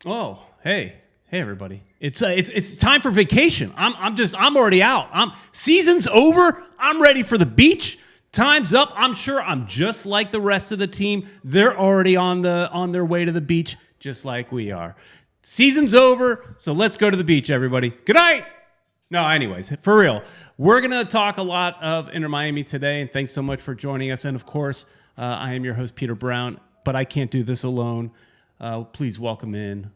Oh, hey, everybody! It's time for vacation. I'm already out. Season's over. I'm ready for the beach. Time's up. I'm sure I'm just like the rest of the team. They're already on their way to the beach, just like we are. Season's over, so let's go to the beach, everybody. Good night. No, anyways, for real, we're gonna talk a lot of Inter Miami today, and thanks so much for joining us. And of course, I am your host, Peter Brown, but I can't do this alone. Please welcome in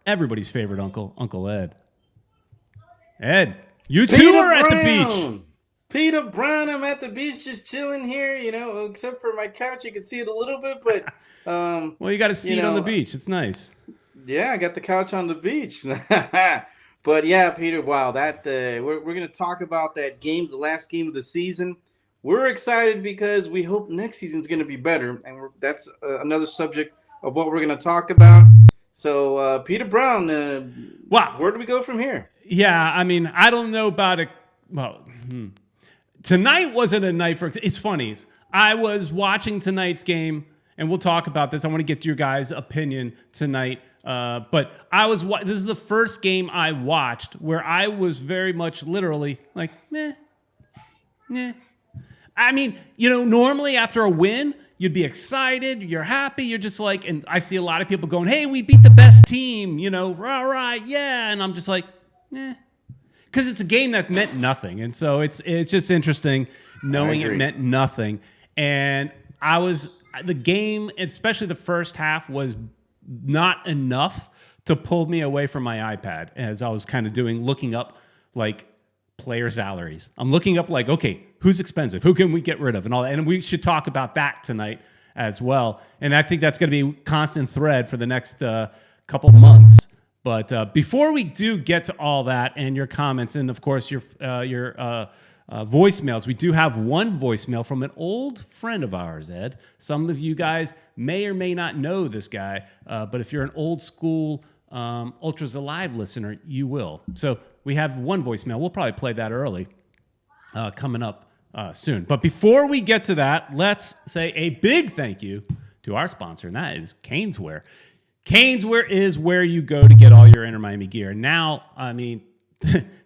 everybody's favorite uncle, Uncle Ed. Ed, you too are at the beach. Peter Brown, I'm at the beach just chilling here, except for my couch. You can see it a little bit, but well, you got a seat on the beach. It's nice. Yeah, I got the couch on the beach. But yeah, Peter, wow, that we're going to talk about that game, the last game of the season. We're excited because we hope next season's going to be better, and that's another subject of what we're going to talk about. So, Peter Brown, wow, where do we go from here? Yeah, I mean, I don't know about it. Well, tonight wasn't a night for. It's funny. I was watching tonight's game, and we'll talk about this. I want to get your guys' opinion tonight. But this is the first game I watched where I was very much literally like, meh. I mean, normally after a win, you'd be excited, you're happy, you're just like, and I see a lot of people going, hey, we beat the best team, rah, yeah. And I'm just like, because it's a game that meant nothing. And so it's just interesting knowing it meant nothing. And the game, especially the first half, was not enough to pull me away from my iPad as I was kind of looking up like player salaries. I'm looking up like, okay, who's expensive? Who can we get rid of? And all that. And we should talk about that tonight as well. And I think that's going to be a constant thread for the next couple months. But before we do get to all that and your comments and, of course, your voicemails, we do have one voicemail from an old friend of ours, Ed. Some of you guys may or may not know this guy, but if you're an old school Ultras Alive listener, you will. So we have one voicemail. We'll probably play that early coming up soon. But before we get to that, let's say a big thank you to our sponsor, and that is Caneswear. Caneswear is where you go to get all your Inter Miami gear. Now, I mean,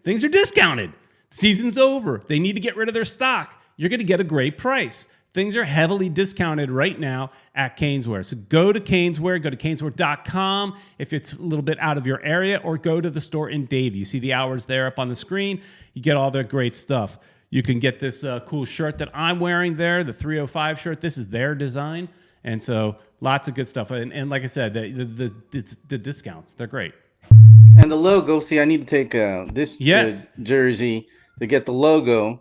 things are discounted. Season's over. They need to get rid of their stock. You're going to get a great price. Things are heavily discounted right now at Caneswear. So go to Caneswear, go to caneswear.com if it's a little bit out of your area, or go to the store in Davie. You see the hours there up on the screen. You get all their great stuff. You can get this cool shirt that I'm wearing there, the 305 shirt. This is their design. And so lots of good stuff. And like I said, the discounts, they're great. And the logo, see, I need to take this jersey to get the logo.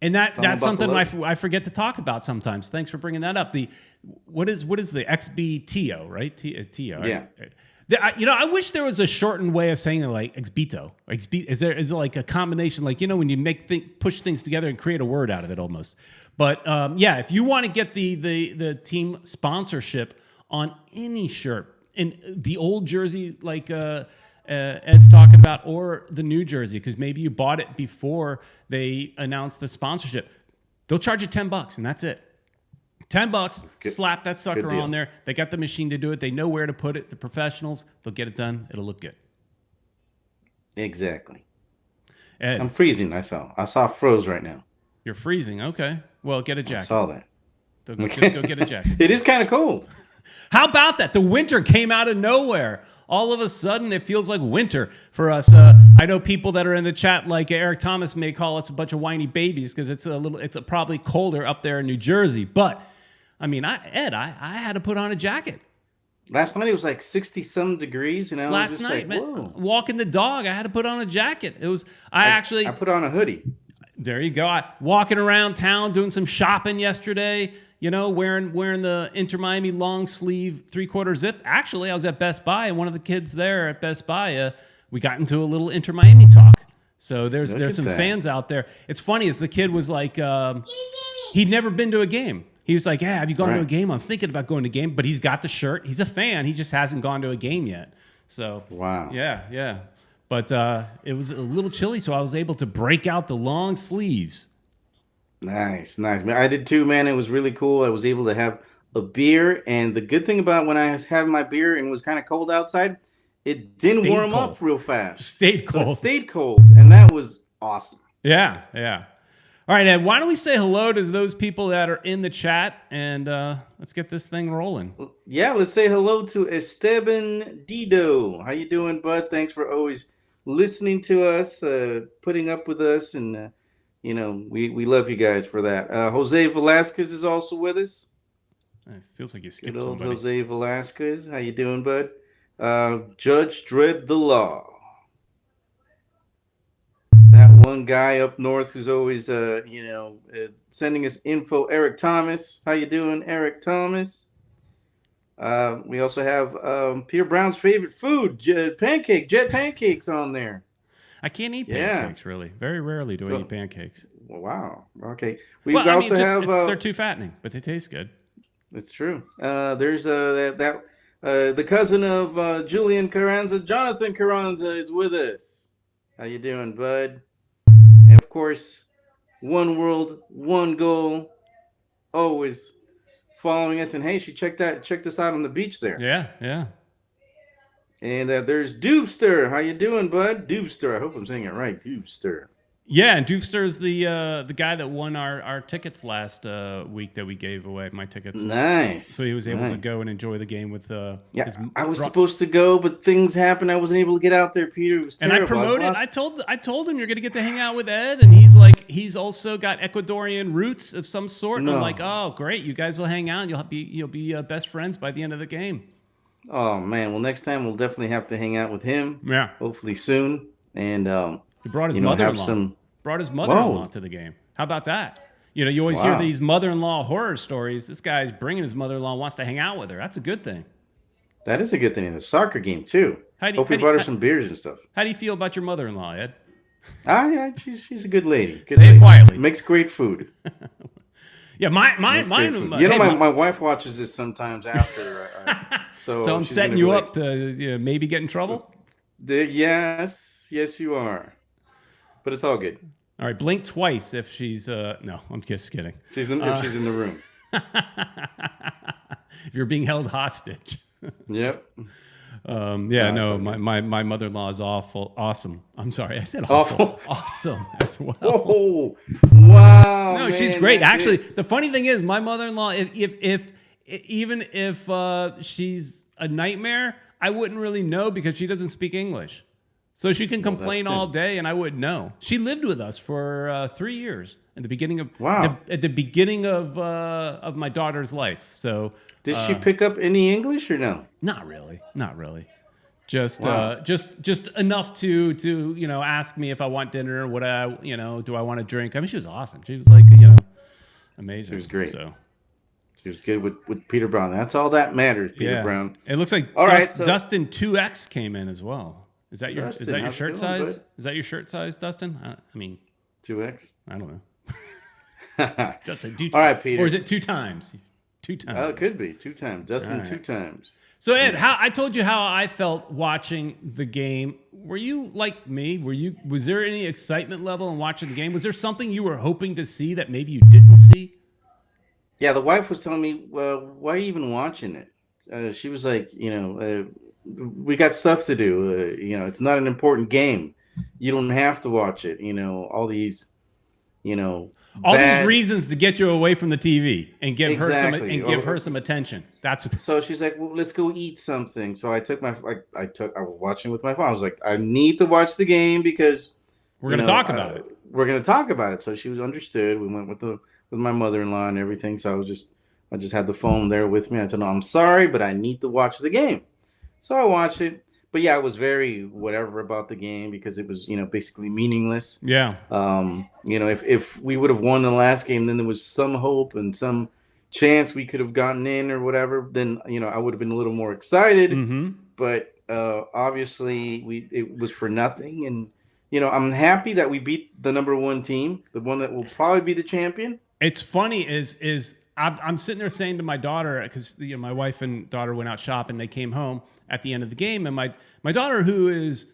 And that's something I forget to talk about sometimes. Thanks for bringing that up. What is the XBTO, right? TO. Yeah. I wish there was a shortened way of saying it, like Xbito. Is it like a combination, like when you push things together and create a word out of it almost? But if you want to get the team sponsorship on any shirt, and the old jersey like Ed's talking about, or the new jersey, because maybe you bought it before they announced the sponsorship, they'll charge you $10 and that's it. $10, slap that sucker on there. They got the machine to do it. They know where to put it. The professionals, they'll get it done. It'll look good. Exactly. Ed, I'm freezing. I saw froze right now. You're freezing. Okay. Well, get a jacket. I saw that. Just go get a jacket. It is kind of cold. How about that? The winter came out of nowhere. All of a sudden, it feels like winter for us. I know people that are in the chat, like Eric Thomas, may call us a bunch of whiny babies because it's probably colder up there in New Jersey. But I mean, I had to put on a jacket. Last night it was like 60-some degrees. Last night, man, walking the dog, I had to put on a jacket. It was I put on a hoodie. There you go. Walking around town doing some shopping yesterday. Wearing the Inter Miami long sleeve 3/4 zip. Actually, I was at Best Buy, and one of the kids there at Best Buy, we got into a little Inter Miami talk. So there's some fans out there. It's funny, as the kid was like, he'd never been to a game. He was like, yeah, have you gone to a game? I'm thinking about going to a game, but he's got the shirt. He's a fan. He just hasn't gone to a game yet. So wow. Yeah. But it was a little chilly, so I was able to break out the long sleeves. Nice. I did too, man. It was really cool. I was able to have a beer, and the good thing about when I was having my beer and it was kind of cold outside, it didn't Stayed warm cold. up real fast. Stayed So it cold. stayed cold, and that was awesome. Yeah, yeah. All right, Ed, why don't we say hello to those people that are in the chat, and let's get this thing rolling. Yeah, let's say hello to Esteban Dido. How you doing, bud? Thanks for always listening to us, putting up with us, and we love you guys for that. Jose Velasquez is also with us. It feels like you skipped Good old somebody. Jose Velasquez. How you doing, bud? Judge Dredd the Law. That one guy up north who's always, sending us info. Eric Thomas. How you doing, Eric Thomas? We also have Peter Brown's favorite food, jet pancakes on there. I can't eat pancakes, really. Very rarely do I eat pancakes. Wow. Okay. They're too fattening, but they taste good. It's true. There's the cousin of Julian Carranza, Jonathan Carranza, is with us. How you doing, bud? And of course, one world, one goal. Always following us. And hey, she checked us out on the beach there. Yeah, yeah. And there's Doobster. How you doing, bud? Doobster. I hope I'm saying it right. Doobster. Yeah, and Doofster is the guy that won our tickets last week that we gave away, my tickets. Nice. So he was able to go and enjoy the game with I was supposed to go, but things happened. I wasn't able to get out there, Peter. It was terrible. And I promoted. I told him you're going to get to hang out with Ed, and he's also got Ecuadorian roots of some sort. And I'm like, oh, great, you guys will hang out. And you'll be best friends by the end of the game. Oh man, well next time we'll definitely have to hang out with him. Yeah, hopefully soon. And he brought his mother-in-law. Brought his mother-in-law to the game. How about that? You always hear these mother-in-law horror stories. This guy's bringing his mother-in-law, wants to hang out with her. That's a good thing. That is a good thing in a soccer game too. Hope he brought her some beers and stuff. How do you feel about your mother-in-law, Ed? Yeah, she's a good lady. Say it quietly. Makes great food. Yeah, mine. My wife watches this sometimes after. So I'm setting you up to maybe get in trouble. Yes, you are. But it's all good. All right, blink twice if she's no, I'm just kidding. If she's in the room. If you're being held hostage. Yep. My mother-in-law is awesome. I'm sorry, I said awful. Awesome as well. Oh, wow. No, she's great. Actually, the funny thing is, my mother-in-law, even if she's a nightmare, I wouldn't really know because she doesn't speak English. So she can complain all day, and I wouldn't know. She lived with us for 3 years at the beginning of of my daughter's life. So did she pick up any English or no? Not really. Just enough to ask me if I want dinner, what do I want to drink? I mean, she was awesome. She was amazing. She was great. So she was good with Peter Brown. That's all that matters, Peter Brown. It looks like Dustin 2X came in as well. Is that your shirt size? Bud? Is that your shirt size, Dustin? I mean, 2X. I don't know. Dustin, 2 times. All right, Peter. Or is it 2 times? 2 times. Oh, it could be 2 times. Dustin, 2 times. So Ed, I told you how I felt watching the game. Were you like me? Was there any excitement level in watching the game? Was there something you were hoping to see that maybe you didn't see? Yeah, the wife was telling me, well, why are you even watching it? She was like, we got stuff to do. It's not an important game. You don't have to watch it. All these, these reasons to get you away from the TV and give her some attention. That's what. So she's like, well, let's go eat something. So I was watching with my phone. I was like, I need to watch the game because we're going to talk about it. We're going to talk about it. So she was understood. We went with my mother-in-law and everything. So I just had the phone there with me. I told her, I'm sorry, but I need to watch the game. So I watched it, but yeah, I was very whatever about the game because it was, basically meaningless. Yeah. If we would have won the last game, then there was some hope and some chance we could have gotten in or whatever. Then I would have been a little more excited. Mm-hmm. But obviously, it was for nothing. And I'm happy that we beat the number 1 team, the one that will probably be the champion. It's funny is I'm sitting there saying to my daughter, because my wife and daughter went out shopping, they came home at the end of the game, and my daughter, who is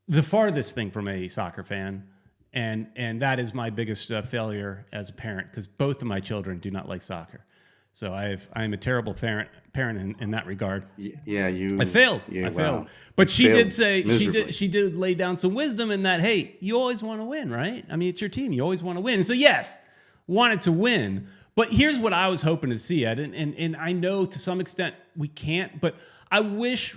the farthest thing from a soccer fan, and that is my biggest failure as a parent, because both of my children do not like soccer. So I'm a terrible parent in that regard. Yeah, I failed. I failed. But she did say she did lay down some wisdom in that, hey, you always want to win, right? I mean, it's your team. You always want to win. And so yes, wanted to win. But here's what I was hoping to see, Ed, and I know to some extent we can't, but I wish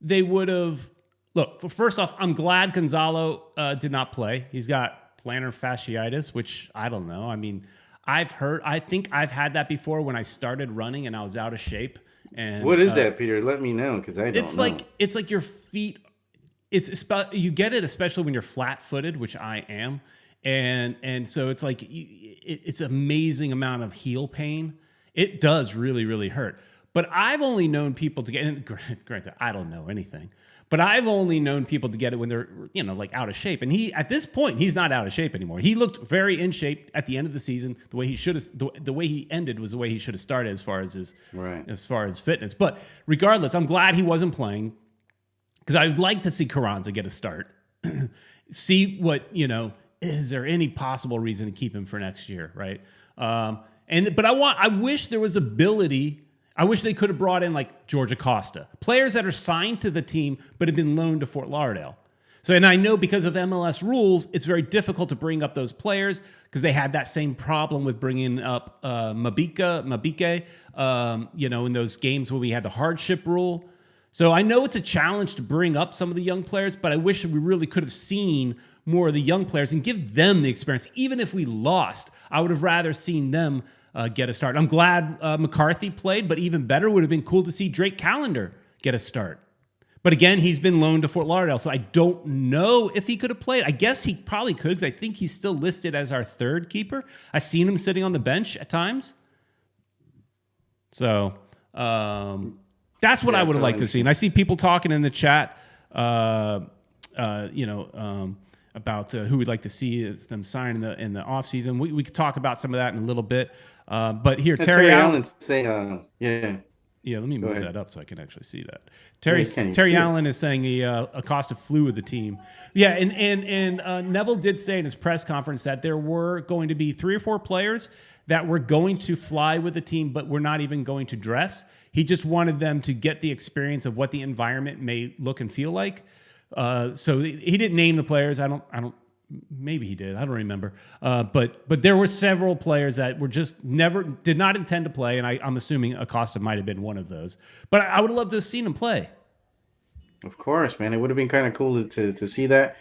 they would have. Look, first off, I'm glad Gonzalo did not play. He's got plantar fasciitis, which I don't know. I mean, I think I've had that before when I started running and I was out of shape. And what is that, Peter? Let me know, because I don't know. It's like your feet. You get it especially when you're flat-footed, which I am. And so it's like it's amazing amount of heel pain. It does really, really hurt. But I've only known people to get, and granted, I don't know anything, but I've only known people to get it when they're, like out of shape. And at this point, he's not out of shape anymore. He looked very in shape at the end of the season. The way he should have, the way he ended was the way he should have started as far as as far as fitness. But regardless, I'm glad he wasn't playing because I'd like to see Carranza get a start, see what, is there any possible reason to keep him for next year, right? But I wish there was ability. I wish they could have brought in like George Acosta, players that are signed to the team but have been loaned to Fort Lauderdale. So, and I know because of MLS rules, it's very difficult to bring up those players because they had that same problem with bringing up Mabike, in those games where we had the hardship rule. So I know it's a challenge to bring up some of the young players, but I wish we really could have seen more of the young players and give them the experience. Even if we lost, I would have rather seen them get a start. I'm glad McCarthy played, but even better would have been cool to see Drake Callender get a start. But again, he's been loaned to Fort Lauderdale, so I don't know if he could have played. I guess he probably could because I think he's still listed as our third keeper. I've seen him sitting on the bench at times. So that's what I would have liked to see. And I see people talking in the chat, about who we'd like to see them sign in the offseason. We could talk about some of that in a little bit. But here, Terry Allen saying, Yeah, let me move that up so I can actually see that. Terry Allen is saying Acosta flew with the team. Yeah, and Neville did say in his press conference that there were going to be 3 or 4 players that were going to fly with the team, but were not even going to dress. He just wanted them to get the experience of what the environment may look and feel like. So he didn't name the players. I don't. Maybe he did. I don't remember. But there were several players that were just did not intend to play, and I'm assuming Acosta might have been one of those. But I would have loved to have seen him play. Of course, man. It would have been kind of cool to see that.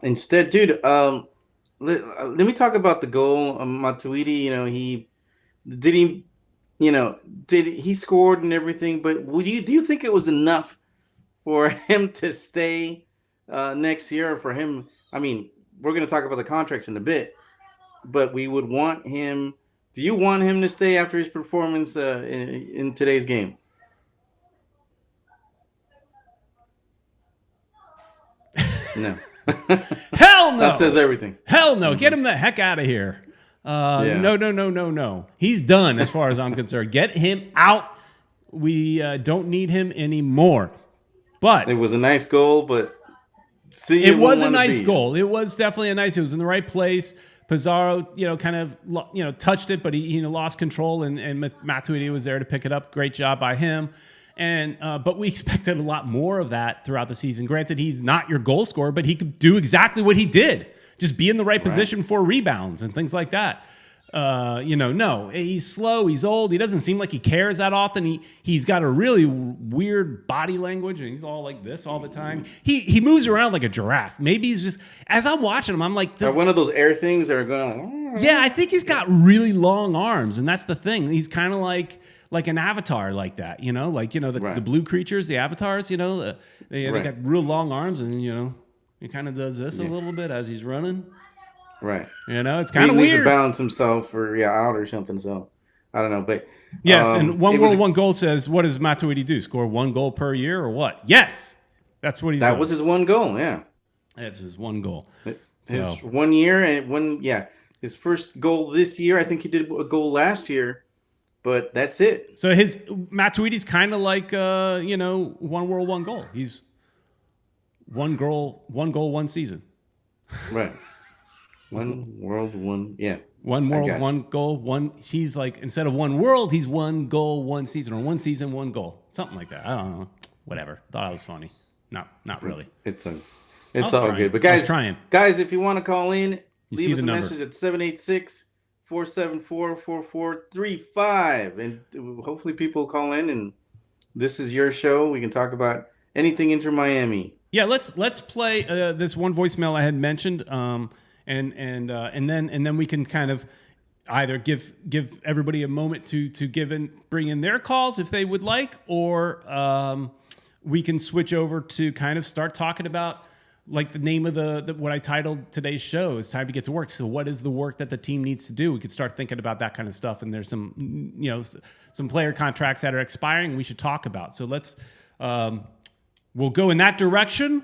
Instead, dude, let me talk about the goal. Matuidi, he scored and everything, but do you think it was enough for him to stay next year? Or for him, I mean, we're going to talk about the contracts in a bit, but we would want him. Do you want him to stay after his performance in today's game? No. Hell no. That says everything. Hell no. Mm-hmm. Get him the heck out of here. No. He's done as far as I'm concerned. Get him out. We don't need him anymore. But it was a nice goal, but it was a nice goal. It was definitely a nice. It was in the right place. Pizarro, touched it, but he lost control, and Matuidi was there to pick it up. Great job by him. And but we expected a lot more of that throughout the season. Granted, he's not your goal scorer, but he could do exactly what he did. Just be in the right position for rebounds and things like that. No, he's slow. He's old. He doesn't seem like he cares that often. He's got a really weird body language, and he's all like this all the time. He moves around like a giraffe. Maybe he's just, as I'm watching him, I'm like, this. One of those air things that are going. Yeah, I think he's got really long arms, and that's the thing. He's kind of like an avatar like that, the blue creatures, the avatars, they got real long arms, and he kind of does this a little bit as he's running. Right. It's kind of weird. He needs to balance himself out or something. So I don't know, but yes. And one goal says, what does Matuidi do? Score 1 goal per year or what? Yes, that's what he's. That was his 1 goal. Yeah, that's his 1 goal. His 1 year and his first goal this year. I think he did a goal last year, but that's it. So his Matuidi's kind of like 1 world, 1 goal. He's 1 goal, 1 season. Right. One world, one. Yeah. One I world, got one goal, one. He's like, instead of one world, he's one goal, one season, or one season, one goal, something like that. I don't know. Whatever. Thought I was funny. Not really. It's I it's was all trying. good. But I was trying. guys, if you want to call in, You leave see us the a number. message at 786-474-4435. And hopefully people call in and this is your show. We can talk about anything Inter Miami. Yeah, let's play this one voicemail I had mentioned, and then we can kind of either give everybody a moment to bring in their calls if they would like, or we can switch over to kind of start talking about like the name of the what I titled today's show is Time to Get to Work. So what is the work that the team needs to do? We could start thinking about that kind of stuff. And there's some, some player contracts that are expiring we should talk about. So let's, we'll go in that direction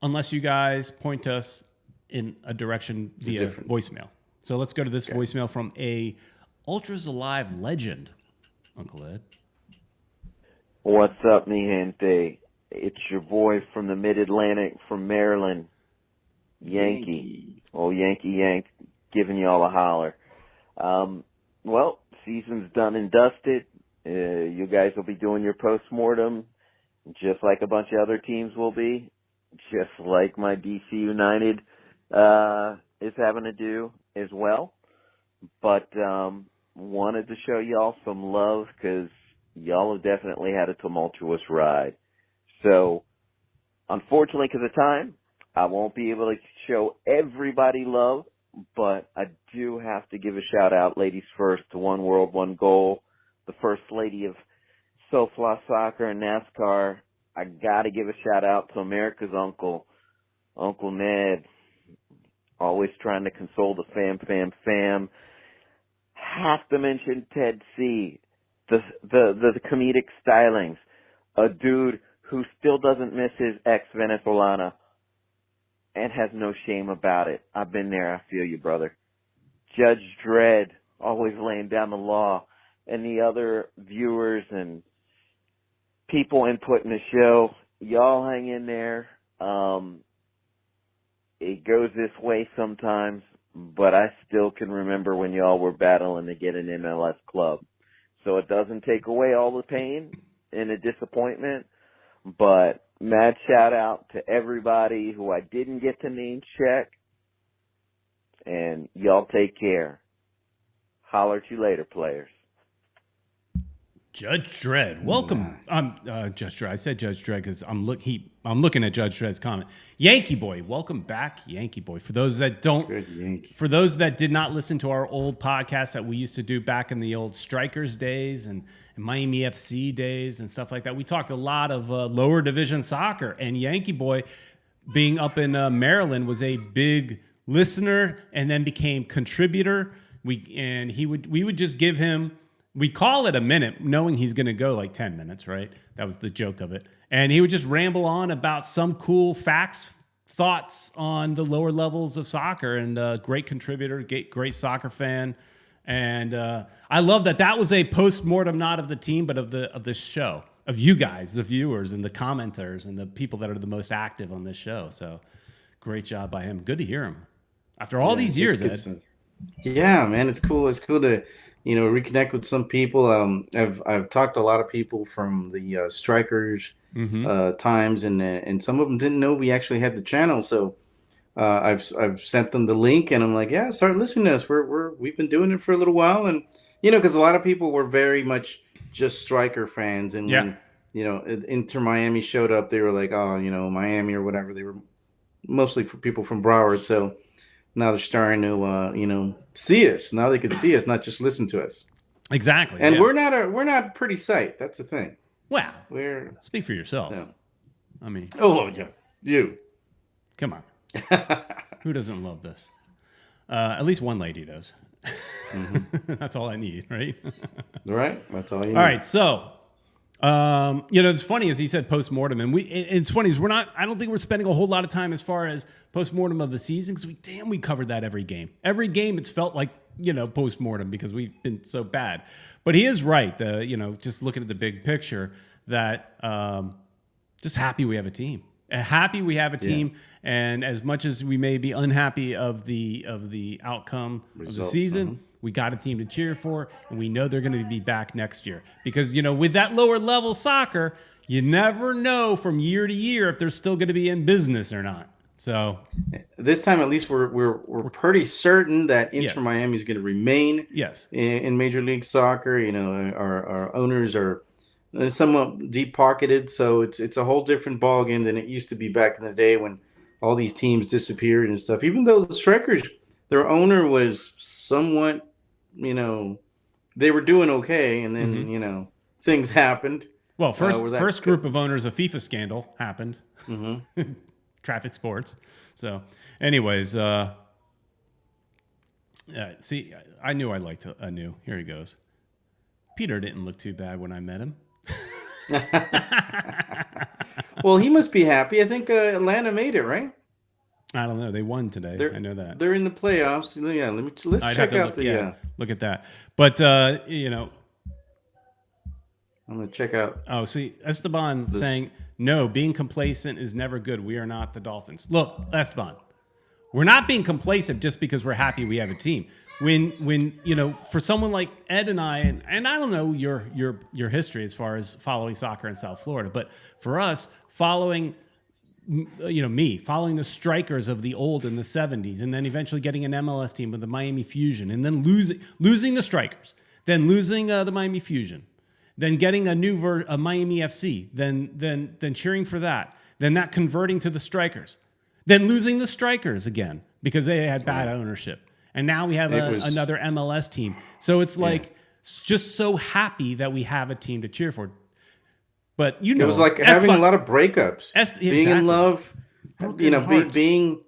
unless you guys point us in a direction via voicemail. So let's go to this voicemail from a Ultras Alive legend, Uncle Ed. What's up, mi gente? It's your boy from the Mid-Atlantic, from Maryland, Yankee. Oh, Yankee, giving y'all a holler. Well, season's done and dusted. You guys will be doing your postmortem, just like a bunch of other teams will be, just like my DC United is having to do as well. But wanted to show y'all some love because y'all have definitely had a tumultuous ride. So, unfortunately, because of time, I won't be able to show everybody love, but I do have to give a shout-out, ladies first, to One World, One Goal, the First Lady of SoFly Soccer and NASCAR. I got to give a shout-out to America's Uncle, Uncle Ned, always trying to console the fam. Have to mention Ted C., the comedic stylings, a dude who still doesn't miss his ex-Venezolana and has no shame about it. I've been there. I feel you, brother. Judge Dredd, always laying down the law, and the other viewers and people inputting the show. Y'all hang in there. It goes this way sometimes, but I still can remember when y'all were battling to get an MLS club. So it doesn't take away all the pain and the disappointment. But mad shout out to everybody who I didn't get to name check. And y'all take care. Holler at you later, players. Judge Dredd, welcome. Judge Dredd. I said Judge Dredd because I'm looking at Judge Dredd's comment. Yankee Boy, welcome back, Yankee Boy. For those that did not listen to our old podcast that we used to do back in the old Strikers days and Miami FC days and stuff like that, we talked a lot of lower division soccer. And Yankee Boy, being up in Maryland, was a big listener and then became contributor. We would just give him. We call it a minute, knowing he's going to go like 10 minutes, right? That was the joke of it. And he would just ramble on about some cool facts, thoughts on the lower levels of soccer, and great contributor, great soccer fan. And I love that was a post-mortem, not of the team, but of the show, of you guys, the viewers and the commenters and the people that are the most active on this show. So great job by him. Good to hear him. After all these years, Ed. Yeah, man, it's cool. It's cool to reconnect with some people. I've talked to a lot of people from the Strikers times, and some of them didn't know we actually had the channel. So I've sent them the link, and I'm like, yeah, start listening to us. We've been doing it for a little while, and because a lot of people were very much just Striker fans, and when Inter Miami showed up, they were like, oh, Miami or whatever. They were mostly for people from Broward, so. Now they're starting to, see us. Now they can see us, not just listen to us. Exactly. And we're not a pretty sight. That's the thing. Well, speak for yourself. Yeah. I mean. Oh yeah, you. Come on. Who doesn't love this? At least one lady does. Mm-hmm. That's all I need, right? Right. That's all you need. All right. So. It's funny as he said post-mortem, and it's funny is I don't think we're spending a whole lot of time as far as post-mortem of the season, because we covered that every game. Every game it's felt like, post-mortem because we've been so bad. But he is right, just looking at the big picture, that just happy we have a team. happy we have a team, and as much as we may be unhappy of the outcome of the season, we got a team to cheer for, and we know they're going to be back next year. Because, with that lower level soccer, you never know from year to year if they're still going to be in business or not. So this time, at least, we're pretty certain that Inter Miami is going to remain in Major League Soccer. Our owners are somewhat deep pocketed, so it's a whole different ballgame than it used to be back in the day when all these teams disappeared and stuff. Even though the Strikers, their owner was somewhat, they were doing okay, and then things happened. Well, first group of owners, a FIFA scandal happened. Traffic Sports. So, anyways, see, I knew I liked Anu. Here he goes. Peter didn't look too bad when I met him. Well, he must be happy. I think Atlanta made it, right? I don't know. They won today. I know that. They're in the playoffs. Yeah, let's check out look at that. But I'm gonna check out. Oh, see, Esteban saying, no, being complacent is never good. We are not the Dolphins. Look, Esteban, we're not being complacent just because we're happy we have a team. When for someone like Ed and I, and I don't know your history as far as following soccer in South Florida, but for us, following the Strikers of the old in the 70s, and then eventually getting an MLS team with the Miami Fusion, and then losing the Strikers, then losing the Miami Fusion, then getting a Miami FC, then cheering for that, then that converting to the Strikers, then losing the Strikers again because they had bad ownership. And now we have another MLS team. So it's like just so happy that we have a team to cheer for. But it was like having a lot of breakups, being in love, being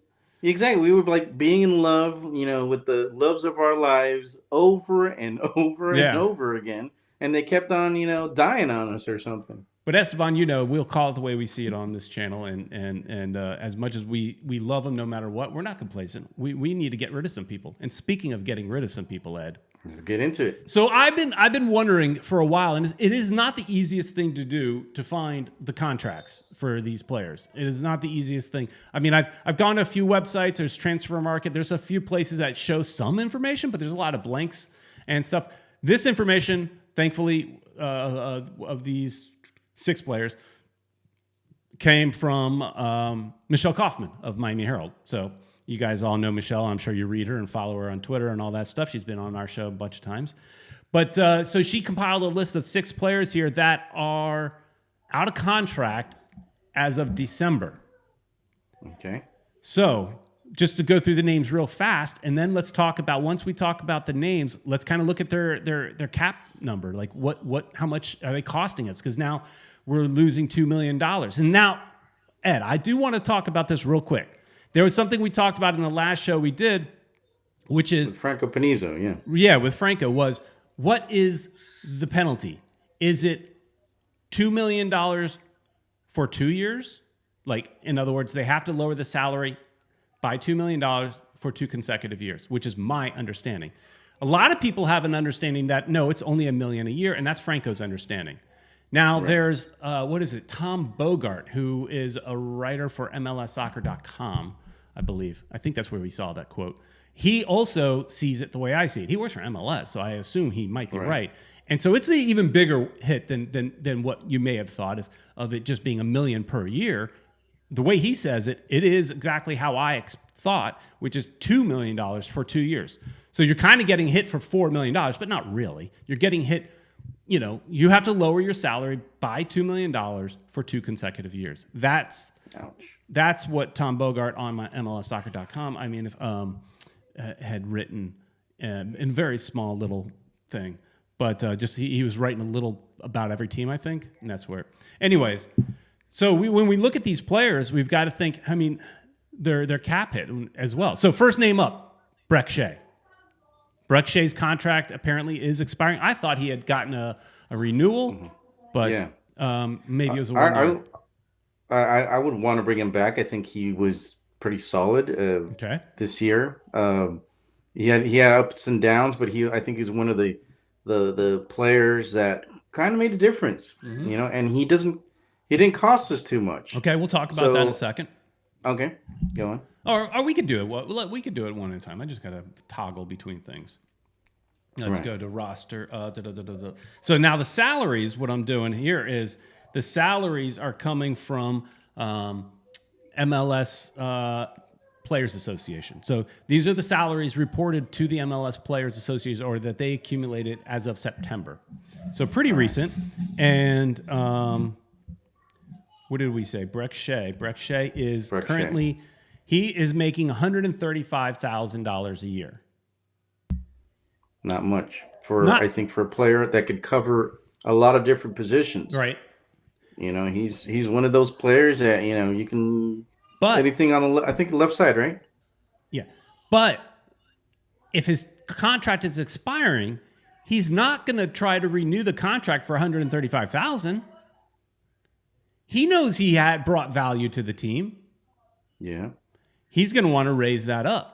exactly. We were like being in love, with the loves of our lives over and over and over again. And they kept on, dying on us or something. But Esteban, we'll call it the way we see it on this channel, and as much as we love them no matter what, we're not complacent. We need to get rid of some people. And speaking of getting rid of some people, Ed, let's get into it. So I've been wondering for a while, and it is not the easiest thing to do to find the contracts for these players. It is not the easiest thing. I mean, I've gone to a few websites. There's Transfer Market. There's a few places that show some information, but there's a lot of blanks and stuff. This information, thankfully, of these 6 players came from Michelle Kaufman of Miami Herald. So you guys all know Michelle. I'm sure you read her and follow her on Twitter and all that stuff. She's been on our show a bunch of times. But so she compiled a list of 6 players here that are out of contract as of December. Okay. So just to go through the names real fast, and then let's talk about, once we talk about the names, let's kind of look at their cap number. Like how much are they costing us? Because now we're losing $2 million. And now, Ed, I do want to talk about this real quick. There was something we talked about in the last show we did, which is with Franco Panizo, yeah. Yeah, with Franco, was what is the penalty? Is it $2 million for 2 years? Like, in other words, they have to lower the salary by $2 million for 2 consecutive years, which is my understanding. A lot of people have an understanding that, no, it's only $1 million a year, and that's Franco's understanding. Now, there's, Tom Bogart, who is a writer for MLSsoccer.com, I believe. I think that's where we saw that quote. He also sees it the way I see it. He works for MLS, so I assume he might be right. And so it's an even bigger hit than what you may have thought of it just being $1 million per year. The way he says it, it is exactly how I thought, which is $2 million for 2 years. So you're kind of getting hit for $4 million, but not really. You're getting hit, you have to lower your salary by $2 million for 2 consecutive years. That's what Tom Bogart on my MLSsoccer.com, had written in a very small little thing. But just he was writing a little about every team, I think, and that's where. Anyways, so when we look at these players, we've got to think, their cap hit as well. So first name up, Breck Shea. Breck Shea's contract apparently is expiring. I thought he had gotten a renewal, but maybe it was a 1 year. I would want to bring him back. I think he was pretty solid this year. He had ups and downs, but I think he's one of the players that kind of made a difference. And he doesn't He didn't cost us too much. Okay, we'll talk about that in a second. Okay, go on. Or we could do it. Well, we could do it one at a time. I just gotta toggle between things. Let's go to roster. So now the salaries. What I'm doing here is the salaries are coming from MLS Players Association. So these are the salaries reported to the MLS Players Association, or that they accumulated as of September. So pretty recent. And what did we say? Breck Shea is currently, he is making $135,000 a year. Not much I think for a player that could cover a lot of different positions. Right. He's one of those players that, you can anything on I think the left side, right? Yeah. But if his contract is expiring, he's not going to try to renew the contract for $135,000. He knows he had brought value to the team. Yeah. He's going to want to raise that up.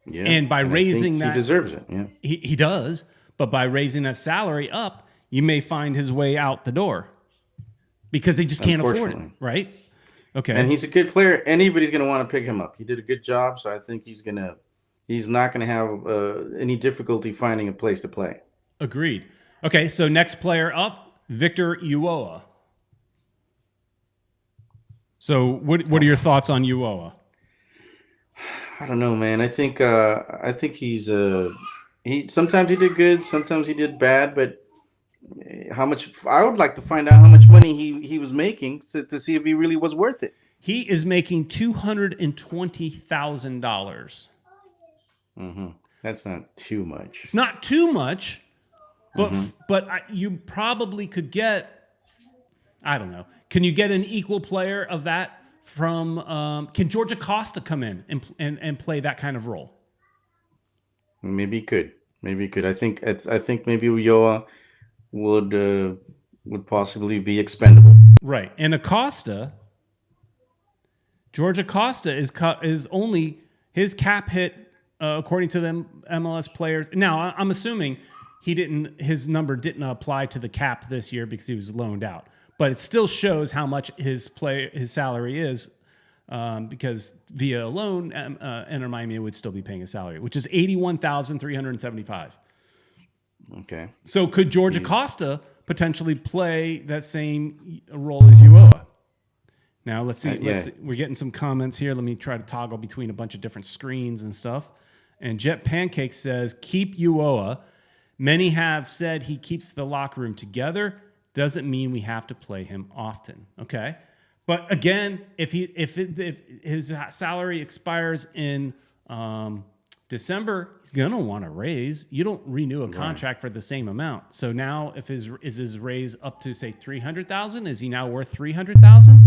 Yeah. And by raising that, he deserves it. Yeah. He does. But by raising that salary up, you may find his way out the door because they just can't afford it. Right. Okay. And he's a good player. Anybody's going to want to pick him up. He did a good job. So I think he's not going to have any difficulty finding a place to play. Agreed. Okay. So next player up, Victor Ulloa. So what are your thoughts on Ulloa? I don't know, man. I think he's sometimes he did good, sometimes he did bad, but how much I would like to find out how much money he was making to see if he really was worth it. He is making $220,000. Mm-hmm. That's not too much. It's not too much, but you probably could get, I don't know. Can you get an equal player of that from? Can George Acosta come in and play that kind of role? Maybe he could. I think maybe Ulloa would possibly be expendable. Right, and George Acosta is only his cap hit according to them MLS players. Now I'm assuming his number didn't apply to the cap this year because he was loaned out, but it still shows how much his salary is because via a loan, Inter Miami would still be paying a salary, which is $81,375. Okay. So could George Acosta potentially play that same role as Ulloa? Now let's see. We're getting some comments here. Let me try to toggle between a bunch of different screens and stuff. And Jet Pancake says, keep Ulloa. Many have said he keeps the locker room together. Doesn't mean we have to play him often. Okay. But again, if his salary expires in December, he's gonna want to raise. You don't renew a contract for the same amount. So now, if his raise up to say $300,000, is he now worth $300,000?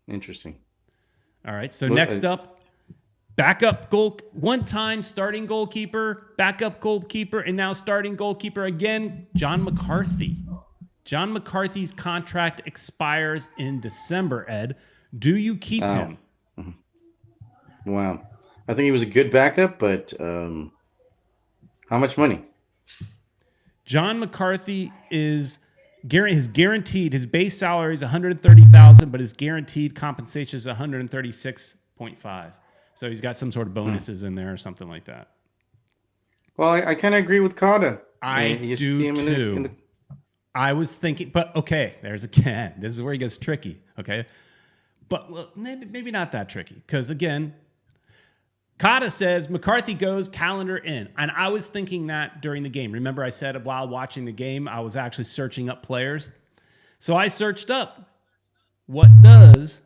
Interesting. All right. So next up, one-time starting goalkeeper, backup goalkeeper, and now starting goalkeeper again, John Mccarthy. John McCarthy's contract expires in December, Ed. Do you keep him? Wow. I think he was a good backup, but how much money? John McCarthy is his base salary is $130,000, but his guaranteed compensation is $136.5. So he's got some sort of bonuses in there or something like that. Well, I kind of agree with Carter. I do too. I was thinking, but okay, there's again. This is where he gets tricky. Okay, but maybe not that tricky because again, Kata says McCarthy goes, Calendar in, and I was thinking that during the game. Remember, I said while watching the game, I was actually searching up players. So I searched up what does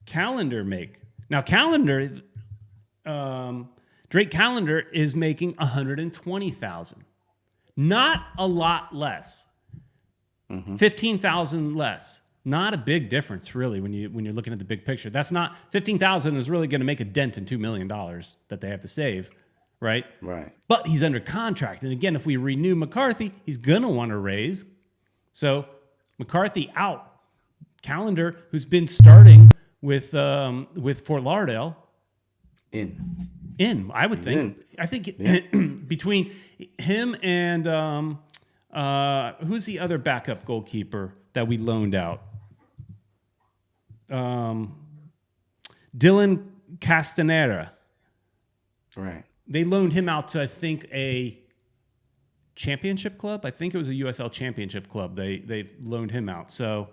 Calendar make. Now, Drake Calendar is making $120,000, not a lot less. 15,000 less. Not a big difference, really, when you're looking at the big picture. That's not 15,000 is really going to make a dent in $2 million that they have to save, right? Right. But he's under contract, and again, if we renew McCarthy, he's gonna want to raise. So McCarthy out. Calendar, who's been starting with Fort Lauderdale, in. I would think. I think between him and who's the other backup goalkeeper that we loaned out. Dylan Castanera. Right. They loaned him out to, I think, a championship club. I think it was a USL championship club. They loaned him out. So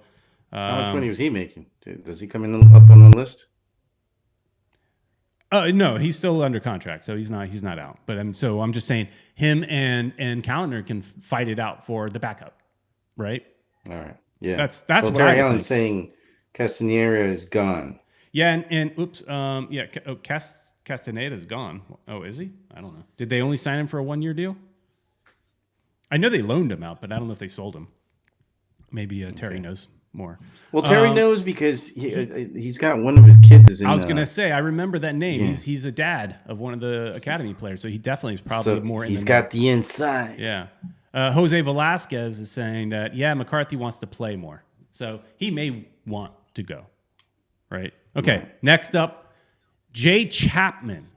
how much money was he making? Does he come in up on the list? No, he's still under contract, so he's not out. But I'm just saying, him and Callender can fight it out for the backup, right? All right. Yeah. That's well, what Terry I Allen's think. saying Castanera is gone. Yeah, and oops, yeah, Castaneda's gone. Oh, is he? I don't know. Did they only sign him for a 1-year deal? I know they loaned him out, but I don't know if they sold him. Maybe Terry knows more. Well, Terry knows because he's got one of his kids. I was going to say, I remember that name. Yeah. He's a dad of one of the academy players, so he definitely is probably more. He's got the inside. Yeah. Jose Velasquez is saying that McCarthy wants to play more, so he may want to go. Right. Okay. Right. Next up, Jay Chapman.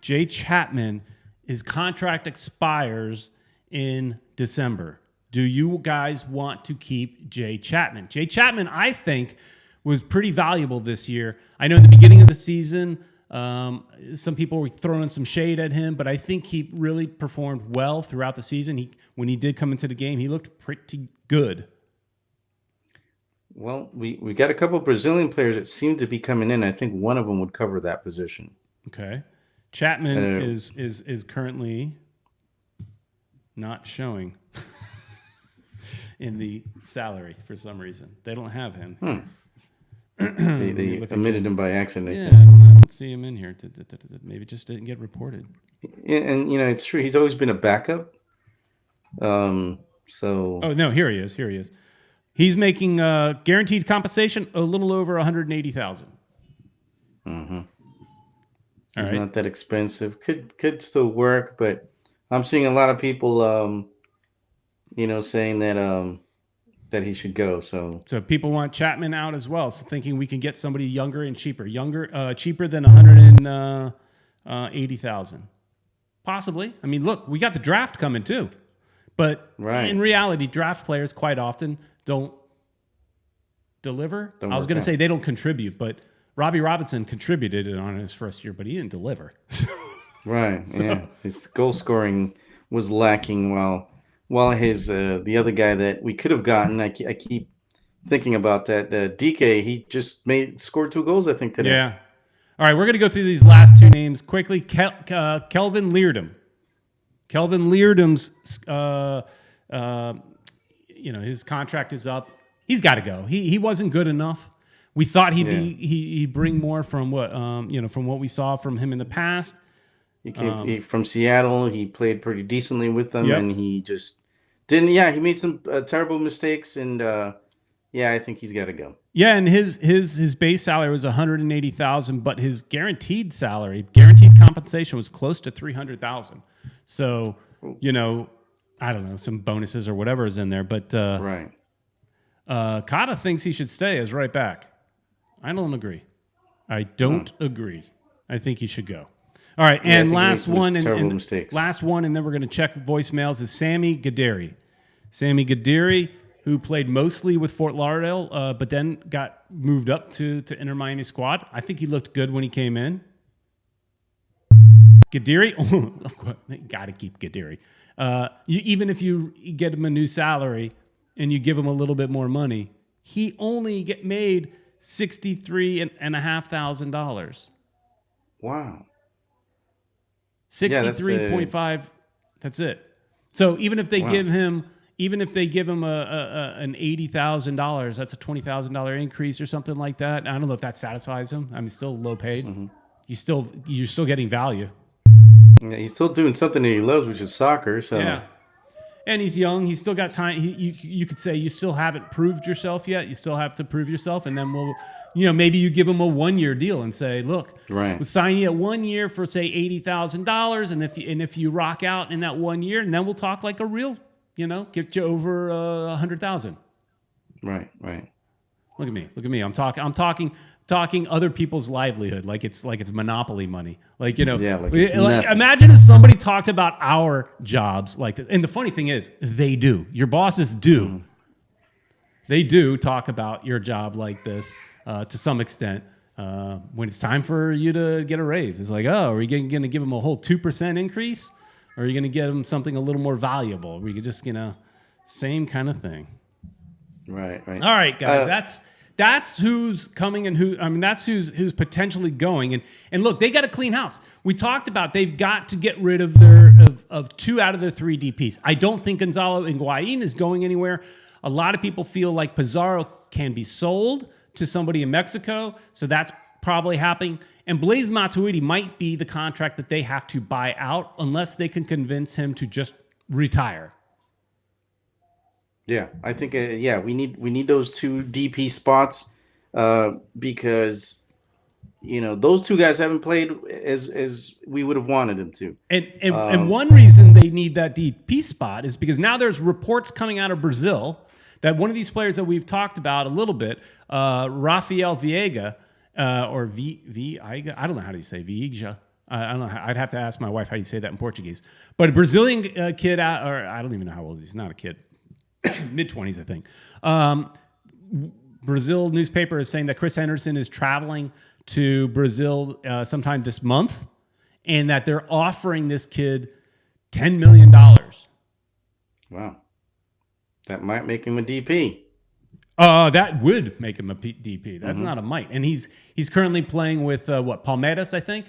Jay Chapman, his contract expires in December. Do you guys want to keep Jay Chapman? Jay Chapman, I think, was pretty valuable this year. I know in the beginning of the season, some people were throwing some shade at him, but I think he really performed well throughout the season. When he did come into the game, he looked pretty good. Well, we got a couple of Brazilian players that seem to be coming in. I think one of them would cover that position. Okay. Chapman is currently not showing in the salary for some reason. They don't have him. They omitted him by accident. Yeah, I don't see him in here. Maybe it just didn't get reported. And it's true. He's always been a backup. Oh no, here he is. He's making guaranteed compensation a little over $180,000. Mm-hmm. He's not that expensive. Could still work, but I'm seeing a lot of people, saying that he should go. So people want Chapman out as well. So thinking we can get somebody younger and cheaper than $180,000, possibly. I mean, look, we got the draft coming too, but in reality, draft players quite often don't deliver. I was going to say they don't contribute, but Robbie Robinson contributed on his first year, but he didn't deliver. Right. Yeah. His goal scoring was lacking while his the other guy that we could have gotten, I keep thinking about that. DK, he just scored 2 goals, I think, today. Yeah. All right, we're going to go through these last 2 names quickly. Kelvin Leardum. Kelvin Leardum's his contract is up. He's got to go. He wasn't good enough. We thought he'd bring more from what we saw from him in the past. He came from Seattle. He played pretty decently with them, and he just didn't. Yeah, he made some terrible mistakes, and I think he's got to go. Yeah, and his base salary was $180,000, but his guaranteed compensation was close to $300,000. So I don't know, some bonuses or whatever is in there, but right. Kata thinks he should stay as right back. I don't agree. I think he should go. All right, and last one, and then we're going to check voicemails, is Sami Gadari. Sami Gadari, who played mostly with Fort Lauderdale, but then got moved up to Inter Miami squad. I think he looked good when he came in. Gadari, of course, got to keep Gadari. Even if you get him a new salary and you give him a little bit more money, he only made $63,500. Wow. 63.5. That's it. So even if they give him an $80,000, that's a $20,000 increase or something like that. I don't know if that satisfies him. I mean, still low paid. Mm-hmm. You're still getting value. Yeah, he's still doing something that he loves, which is soccer. So yeah, and he's young. He's still got time. You could say you still haven't proved yourself yet. You still have to prove yourself, and then maybe you give him a 1-year deal and say, look, we'll sign you at 1 year for say $80,000, and if you rock out in that 1 year, and then we'll talk like a real, get you over $100,000. Right. Look at me. I'm talking other people's livelihood like it's monopoly money. Imagine if somebody talked about our jobs like this. And the funny thing is, they do. Your bosses do. they do talk about your job like this to some extent. When it's time for you to get a raise, it's like, oh, are you going to give them a whole 2% increase? Or are you going to get them something a little more valuable? Where you could just, same kind of thing. Right. All right, guys, that's who's coming and that's who's potentially going. And look, they got a clean house. We talked about they've got to get rid of of 2 out of their 3 DPs. I don't think Gonzalo Higuain is going anywhere. A lot of people feel like Pizarro can be sold to somebody in Mexico, so that's probably happening. And Blaise Matuidi might be the contract that they have to buy out unless they can convince him to just retire. Yeah, I think we need those 2 DP spots because those 2 guys haven't played as we would have wanted them to. And one reason they need that DP spot is because now there's reports coming out of Brazil that one of these players that we've talked about a little bit, Rafael Viega, or Viega, I don't know how do you say Viega. I don't know. I'd have to ask my wife how you say that in Portuguese. But a Brazilian kid, or I don't even know how old he is. He's not a kid. Mid-20s, I think. Brazil newspaper is saying that Chris Henderson is traveling to Brazil sometime this month, and that they're offering this kid $10 million. Wow. That might make him a DP. That would make him a DP. That's not a might. And he's currently playing with Palmeiras, I think.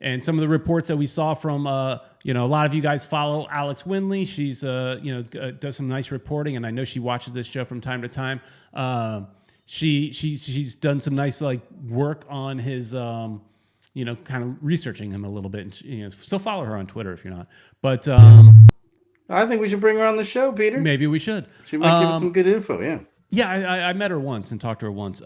And some of the reports that we saw from a lot of you guys follow Alex Winley. She's does some nice reporting, and I know she watches this show from time to time. She's done some nice work on his kind of researching him a little bit. And still follow her on Twitter if you're not. But I think we should bring her on the show, Peter. Maybe we should. She might give us some good info. Yeah. Yeah, I met her once and talked to her once.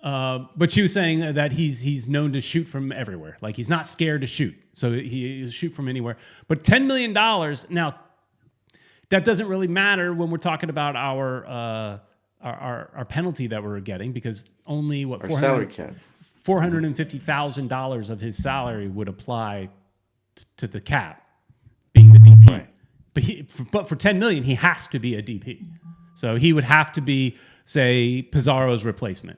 But she was saying that he's known to shoot from everywhere. Like, he's not scared to shoot. So he'll shoot from anywhere. But $10 million, now, that doesn't really matter when we're talking about our penalty that we're getting, because only, salary cap. $450,000 of his salary would apply to the cap, being the DP. Right. But for $10 million, he has to be a DP. So he would have to be, say, Pizarro's replacement.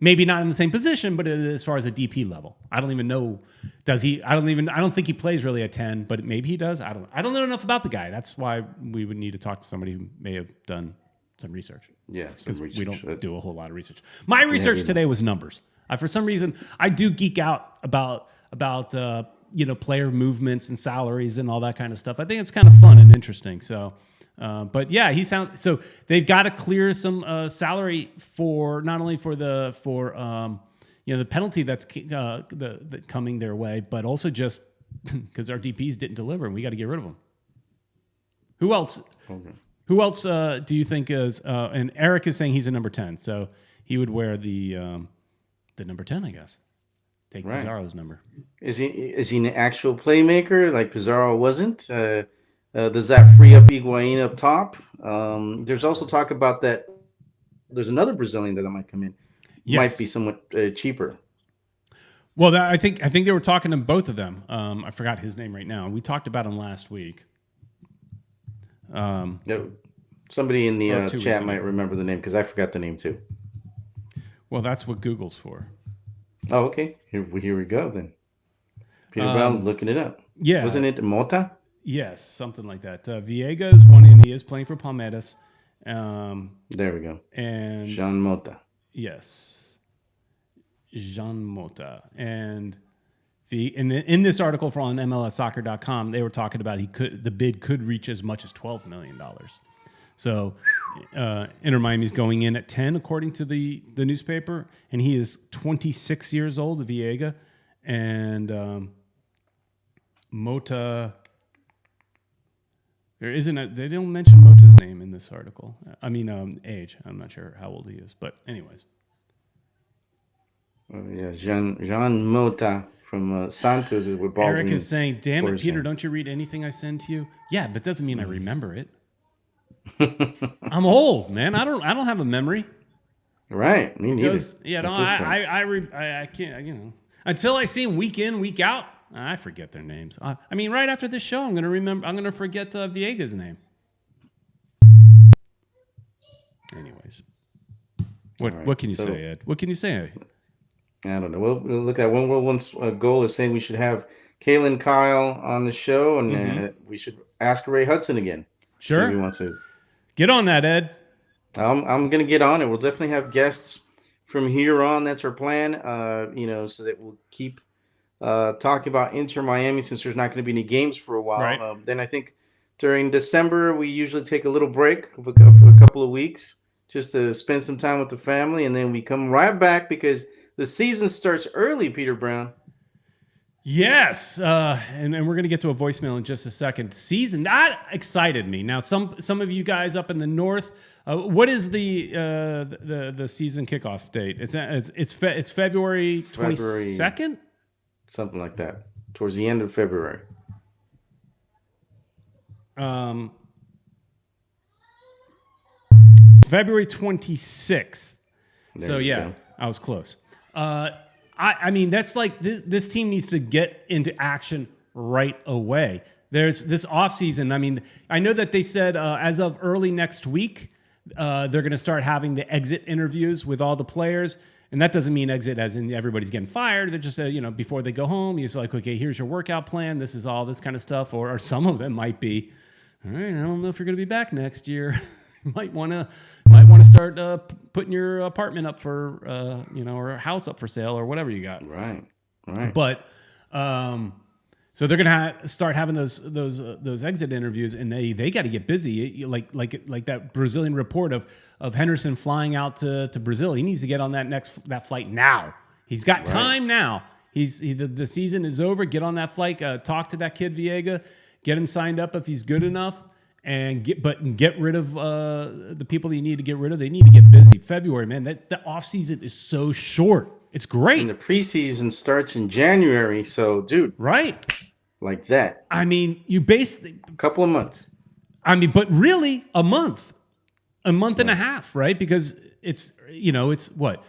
Maybe not in the same position, but as far as a DP level, I don't even know. Does he? I don't think he plays really at 10, but maybe he does. I don't know enough about the guy. That's why we would need to talk to somebody who may have done some reserch. Yeah, because we don't do a whole lot of research. My research today was numbers. For some reason, I do geek out about player movements and salaries and all that kind of stuff. I think it's kind of fun and interesting. So. But yeah, so they've got to clear some salary for not only for the penalty that's coming their way, but also just because our DPs didn't deliver and we got to get rid of them. Who else? Okay. Who else do you think is? And Eric is saying he's a number 10, so he would wear the number 10, I guess. Take right. Pizarro's number. Is he an actual playmaker like Pizarro wasn't? Does that free up Higuain up top? There's also talk about that. There's another Brazilian that might come in. Yes. Might be somewhat cheaper. Well, I think they were talking to both of them. I forgot his name right now. We talked about him last week. Somebody in the chat might remember the name because I forgot the name too. Well, that's what Google's for. Oh, okay. Here we go then. Peter Brown's looking it up. Yeah. Wasn't it Mota? Yes, something like that. Viega is one, and he is playing for Palmeiras. There we go. And Jean Mota. Yes, Jean Mota. And in this article from MLSsoccer.com, they were talking about the bid could reach as much as $12 million. So Inter Miami's going in at 10, according to the newspaper, and he is 26 years old, Viega, and Mota. They don't mention Mota's name in this article. I mean, age. I'm not sure how old he is, but anyways. Yeah, Jean Mota from Santos is with Baldwin. Eric is saying, "Damn it, Peter! Don't you read anything I send to you?" Yeah, but doesn't mean I remember it. I'm old, man. I don't have a memory. Right, me neither. Yeah, no, I can't. Until I see him week in, week out. I forget their names. I mean, right after this show, I'm going to forget Viega's name. Anyways, Right. what can you say, Ed? What can you say? I don't know. We'll look at one World One's goal is saying we should have Kalen Kyle on the show, and we should ask Ray Hudson again. Sure. If he wants to. Get on that, Ed. I'm going to get on it. We'll definitely have guests from here on. That's our plan, so that we'll keep talking about Inter Miami since there's not going to be any games for a while. Right. Then I think during December, we usually take a little break for a couple of weeks just to spend some time with the family. And then we come right back because the season starts early, Peter Brown. Yes, and we're going to get to a voicemail in just a second. Season, that excited me. Now, some of you guys up in the north, what is the season kickoff date? It's February 22nd? Something like that, towards the end of February. February 26th. So yeah, I was close. I mean, that's like this team needs to get into action right away. There's this offseason. I mean, I know that they said as of early next week, they're going to start having the exit interviews with all the players. And that doesn't mean exit as in everybody's getting fired. They're just, before they go home, you're like, okay, here's your workout plan. This is all this kind of stuff. Or some of them might be, all right, I don't know if you're going to be back next year. You might want to start putting your apartment up for, or a house up for sale or whatever you got. Right. But so they're gonna start having those exit interviews, and they got to get busy. Like that Brazilian report of Henderson flying out to Brazil. He needs to get on that flight now. He's got time now. The season is over. Get on that flight. Talk to that kid Viega. Get him signed up if he's good enough. And get rid of the people that you need to get rid of. They need to get busy. February, man, the off season is so short. It's great. And the preseason starts in January, so dude, right? Like that. I mean, you basically a couple of months. I mean, but really a month and a half, right? Because it's what.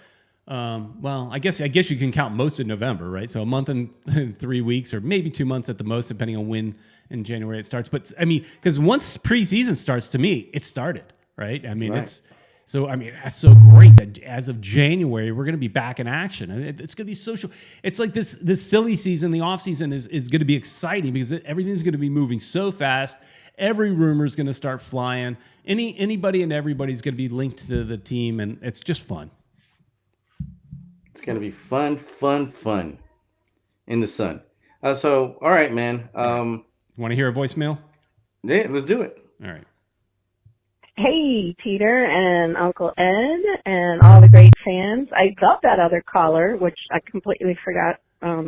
Well, I guess you can count most of November, right? So a month and 3 weeks, or maybe 2 months at the most, depending on when in January it starts. But I mean, because once preseason starts, to me, it started, right? I mean, that's so great that as of January we're going to be back in action, and it's going to be social. It's like this silly season, the off season is going to be exciting because everything's going to be moving so fast. Every rumor is going to start flying. Anybody and everybody's going to be linked to the team, and it's just fun. It's going to be fun in the sun. So, all right, man. Want to hear a voicemail? Yeah, let's do it. All right. Hey, Peter and Uncle Ed and all the great fans. I love that other caller, which I completely forgot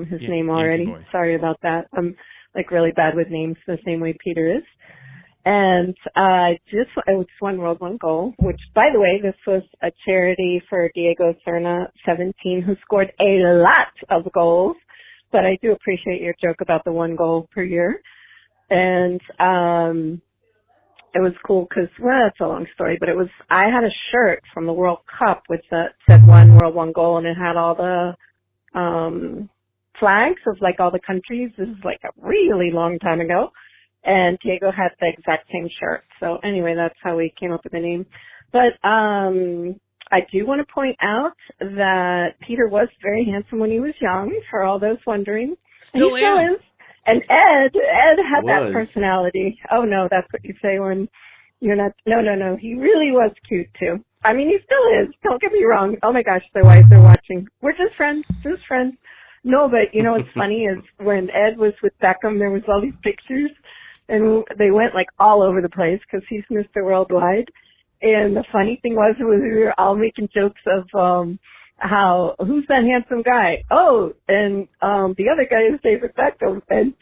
his name already. Sorry about that. I'm like really bad with names the same way Peter is. And it was One World, One Goal, which, by the way, this was a charity for Diego Serna, 17, who scored a lot of goals. But I do appreciate your joke about the one goal per year. And it was cool because, well, it's a long story, but I had a shirt from the World Cup which said One World, One Goal, and it had all the flags of like all the countries. This is like a really long time ago. And Diego had the exact same shirt. So anyway, that's how we came up with the name. But I do want to point out that Peter was very handsome when he was young, for all those wondering. Still is. And Ed had that personality. Oh, no, that's what you say when you're not. No. He really was cute, too. I mean, he still is. Don't get me wrong. Oh, my gosh, their wives are watching. We're just friends. No, but what's funny is when Ed was with Beckham, there was all these pictures. And they went like all over the place because he's Mr. Worldwide. And the funny thing was we were all making jokes of who's that handsome guy? Oh, and the other guy is David Beckham. And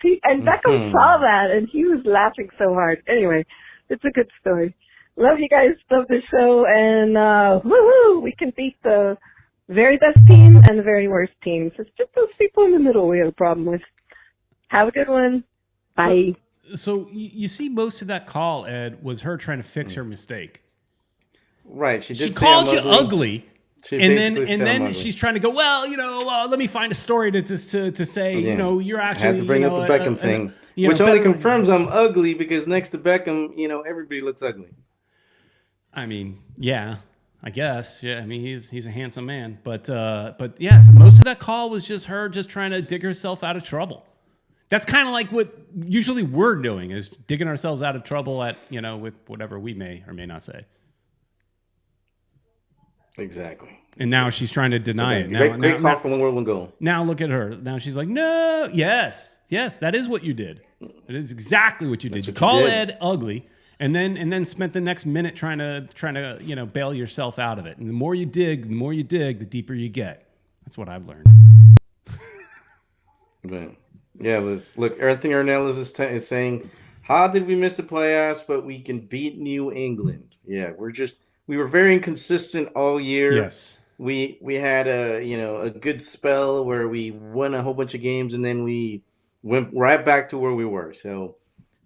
Beckham saw that and he was laughing so hard. Anyway, it's a good story. Love you guys. Love the show. And woohoo! We can beat the very best team and the very worst teams. It's just those people in the middle we have a problem with. Have a good one. Bye. So you see, most of that call, Ed, was her trying to fix her mistake. Right. She called you ugly. And then she's trying to go, well, let me find a story to say, you're actually. I had to bring up the Beckham thing, which only confirms I'm ugly because next to Beckham, everybody looks ugly. I mean, yeah, I guess. Yeah, I mean, he's a handsome man, but yes, most of that call was just her just trying to dig herself out of trouble. That's kind of like what usually we're doing, is digging ourselves out of trouble at, with whatever we may or may not say. Exactly. And now she's trying to deny it. Great call from World Goal. Now look at her. Now she's like, no, yes, that is what you did. It is exactly what you did. You call Ed ugly, and then spent the next minute trying to bail yourself out of it. And the more you dig, the deeper you get. That's what I've learned. But yeah, look. Everything Ornelas is saying. How did we miss the playoffs? But we can beat New England. Yeah, we were very inconsistent all year. Yes. We had a good spell where we won a whole bunch of games, and then we went right back to where we were. So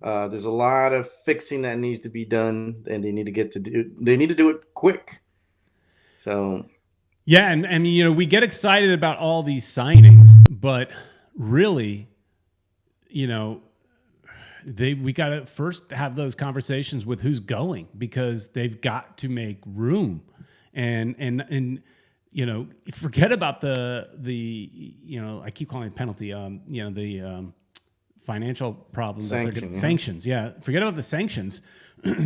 there's a lot of fixing that needs to be done, and they need to do it quick. So yeah, and we get excited about all these signings, but really, we got to first have those conversations with who's going, because they've got to make room, and forget about the I keep calling it penalty, the financial problem. Sanctions. Yeah. Forget about the sanctions.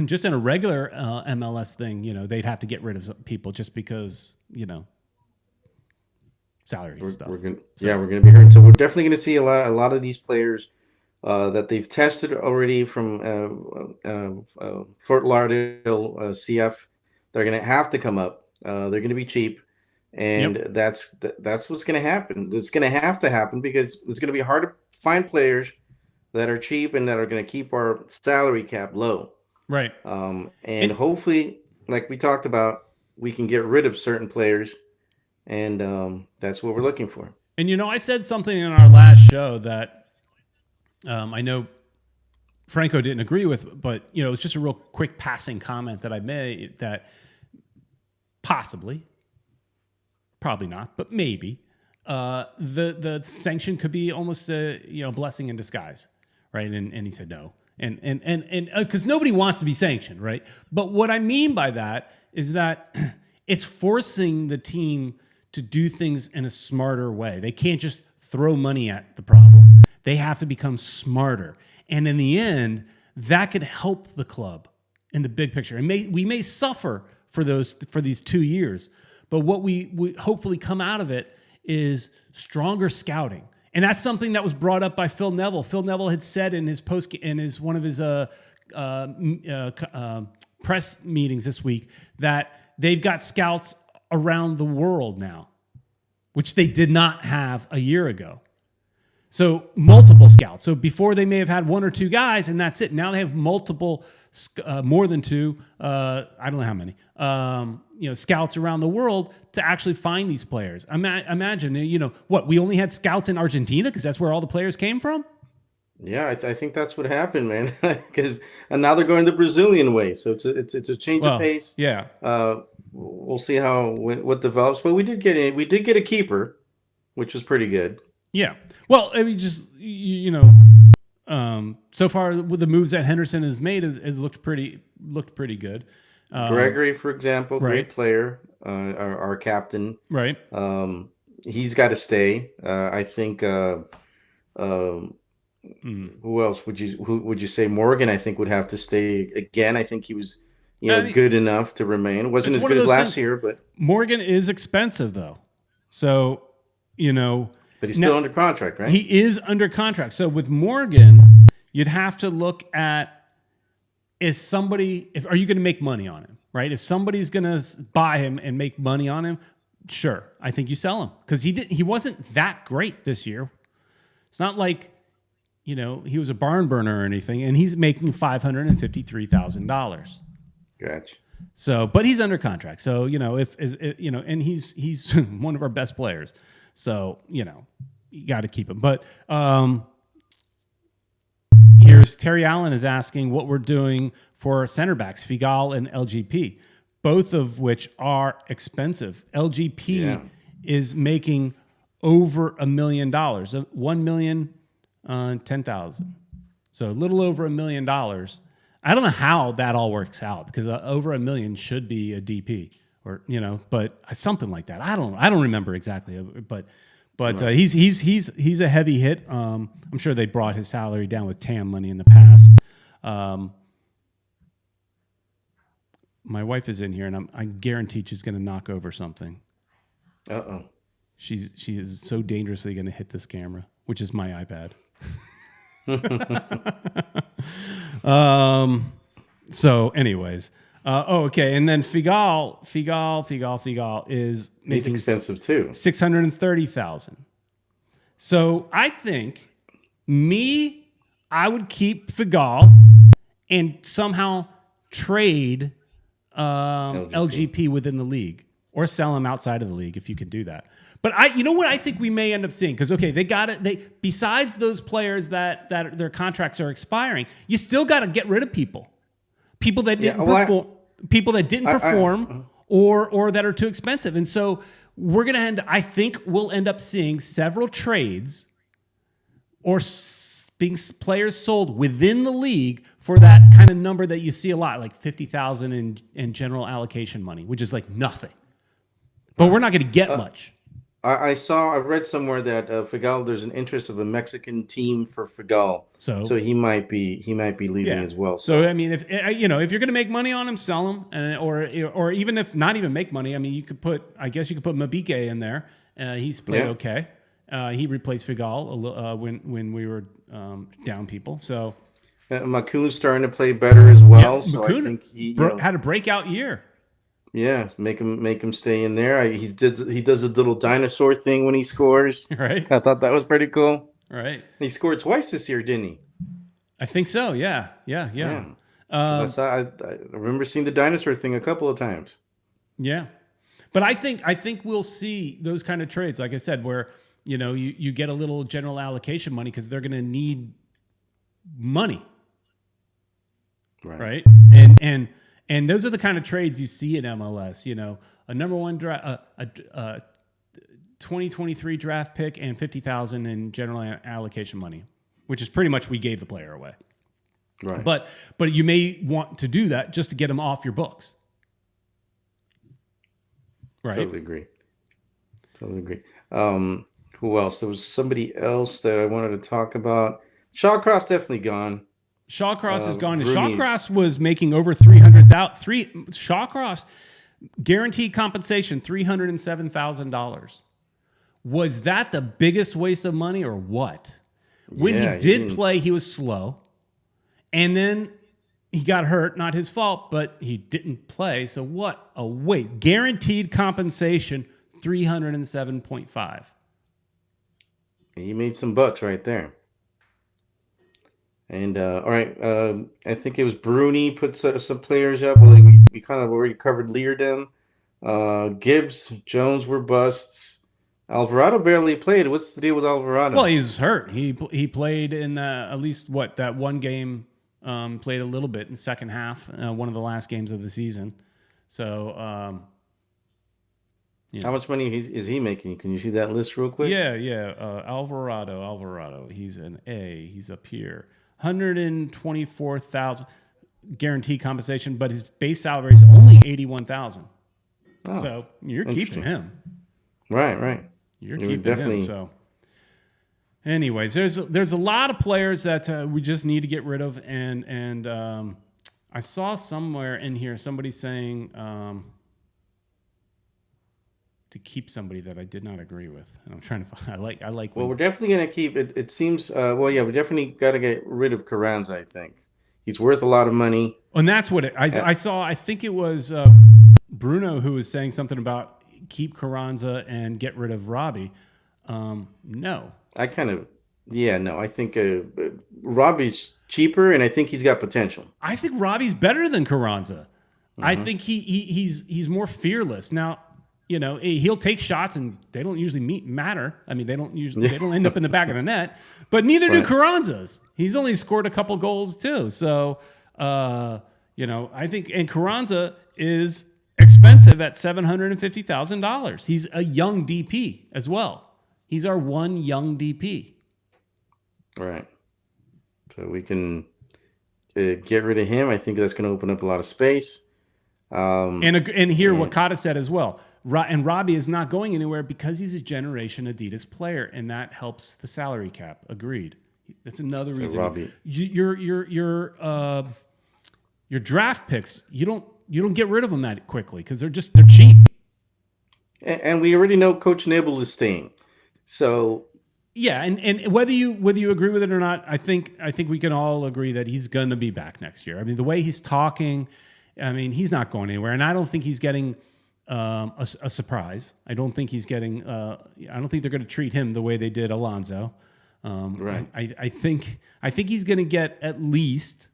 Just in a regular MLS thing, they'd have to get rid of some people just because, salaries stuff. We're going to be hearing. So we're definitely going to see a lot of these players that they've tested already from Fort Lauderdale CF. They're going to have to come up. They're going to be cheap. And that's what's going to happen. It's going to have to happen, because it's going to be hard to find players that are cheap and that are going to keep our salary cap low. Right. And hopefully, like we talked about, we can get rid of certain players, and that's what we're looking for. And I said something in our last show that I know Franco didn't agree with, but it was just a real quick passing comment that I made, that possibly, probably not, but maybe the sanction could be almost a blessing in disguise, right? And he said no, and because nobody wants to be sanctioned, right? But what I mean by that is that it's forcing the team to do things in a smarter way. They can't just throw money at the problem. They have to become smarter, and in the end, that could help the club in the big picture. And we may suffer for these 2 years. But what we hopefully come out of it is stronger scouting, and that's something that was brought up by Phil Neville. Phil Neville had said in one of his press meetings this week that they've got scouts around the world now, which they did not have a year ago. So multiple scouts. So before they may have had one or two guys, and that's it. Now they have multiple, more than two. I don't know how many. Scouts around the world to actually find these players. Imagine, we only had scouts in Argentina because that's where all the players came from. Yeah, I think that's what happened, man. Because now they're going the Brazilian way, so it's a change of pace. Yeah. We'll see what develops, but we did get a keeper, which was pretty good. Yeah. Well, I mean, just so far with the moves that Henderson has made has looked pretty good. Gregory, for example, great player, our captain. Right. He's got to stay. I think. Who else would you say? Morgan, I think, would have to stay again. I think he was, good enough to remain. It wasn't as good as last year, but Morgan is expensive though. So, but he's still under contract, right? He is under contract. So with Morgan, you'd have to look at, are you going to make money on him, right? If somebody's going to buy him and make money on him, sure, I think you sell him, because he wasn't that great this year. It's not like, he was a barn burner or anything, and he's making $553,000. Gotcha. So, but he's under contract. So, and he's one of our best players. So, you got to keep him. But here's Terry Allen is asking what we're doing for center backs, Figal and LGP, both of which are expensive. LGP is making over $1 million, $1,010,000. So a little over $1 million. I don't know how that all works out because over $1 million should be a DP or, but something like that. I don't remember exactly, but right. He's a heavy hit. I'm sure they brought his salary down with TAM money in the past. My wife is in here, and I guarantee she's going to knock over something. Uh-oh. She is so dangerously going to hit this camera, which is my iPad. So, anyways, okay, and then Figal is making he's expensive too. $630,000. So I think I would keep Figal and somehow trade LGP within the league or sell him outside of the league if you could do that. But you know what I think we may end up seeing? Because, okay, they got it. Besides those players that their contracts are expiring, you still got to get rid of people. People that didn't perform, or that are too expensive. And so I think we'll end up seeing several trades or being players sold within the league for that kind of number that you see a lot, like $50,000 in general allocation money, which is like nothing. But we're not going to get much. I read somewhere that Figal, there's an interest of a Mexican team for Figal, so he might be leaving as well. So I mean, if you're going to make money on him, sell him, or even if not even make money, I mean, you could put Mabike in there. He's played okay. He replaced Figal when we were down people. So Makun's starting to play better as well. So I think he had a breakout year. Yeah, make him stay in there. He does a little dinosaur thing when he scores. Right. I thought that was pretty cool. Right. He scored twice this year, didn't he? I think so. Yeah. I remember seeing the dinosaur thing a couple of times. Yeah, but I think we'll see those kind of trades, like I said, where you get a little general allocation money because they're going to need money. Right. And those are the kind of trades you see in MLS, a number one draft, a 2023 draft pick and $50,000 in general allocation money, which is pretty much we gave the player away. Right. But you may want to do that just to get them off your books. Right. Totally agree. Who else? There was somebody else that I wanted to talk about. Shawcross definitely gone. Shawcross is gone. Shawcross was making over $300,000. Shawcross guaranteed compensation $307,000. Was that the biggest waste of money or what? When he did play, he was slow, and then he got hurt. Not his fault, but he didn't play. So what a waste! Guaranteed compensation $307.5. He made some bucks right there. And all right, I think it was Bruni put some players up. Well, we kind of already covered Leardum. Gibbs, Jones were busts. Alvarado barely played. What's the deal with Alvarado? Well, he's hurt. He played in at least that one game. Played a little bit in the second half. One of the last games of the season. So, how much money is he making? Can you see that list real quick? Yeah. Alvarado. He's an A. He's up here. $124,000 guaranteed compensation, but his base salary is only $81,000. Oh, so you're keeping him, right? You're keeping him. So, anyways, there's a lot of players that we just need to get rid of, and I saw somewhere in here somebody saying to keep somebody that I did not agree with, and I'm trying to find. I like. Well, we're definitely gonna keep it. It seems. We definitely got to get rid of Carranza. I think he's worth a lot of money. And that's what I saw. I think it was Bruno who was saying something about keep Carranza and get rid of Robbie. No, I think Robbie's cheaper, and I think he's got potential. I think Robbie's better than Carranza. Mm-hmm. I think he's more fearless now. He'll take shots, and they don't usually matter. I mean, they don't end up in the back of the net. But neither do Carranza's. He's only scored a couple goals too. So, I think, and Carranza is expensive at $750,000. He's a young DP as well. He's our one young DP. Right. So we can. get rid of him. I think that's going to open up a lot of space. And hear what Kata said as well. And Robbie is not going anywhere because he's a Generation Adidas player, and that helps the salary cap. Agreed. That's another reason. Robbie, your draft picks, you don't get rid of them that quickly because they're cheap. And we already know Coach Nibble is staying. So yeah, and whether you agree with it or not, I think we can all agree that he's going to be back next year. I mean, the way he's talking, I mean, he's not going anywhere, and I don't think he's getting a surprise. I don't think he's getting. I don't think they're going to treat him the way they did Alonso. Right. I think he's going to get at least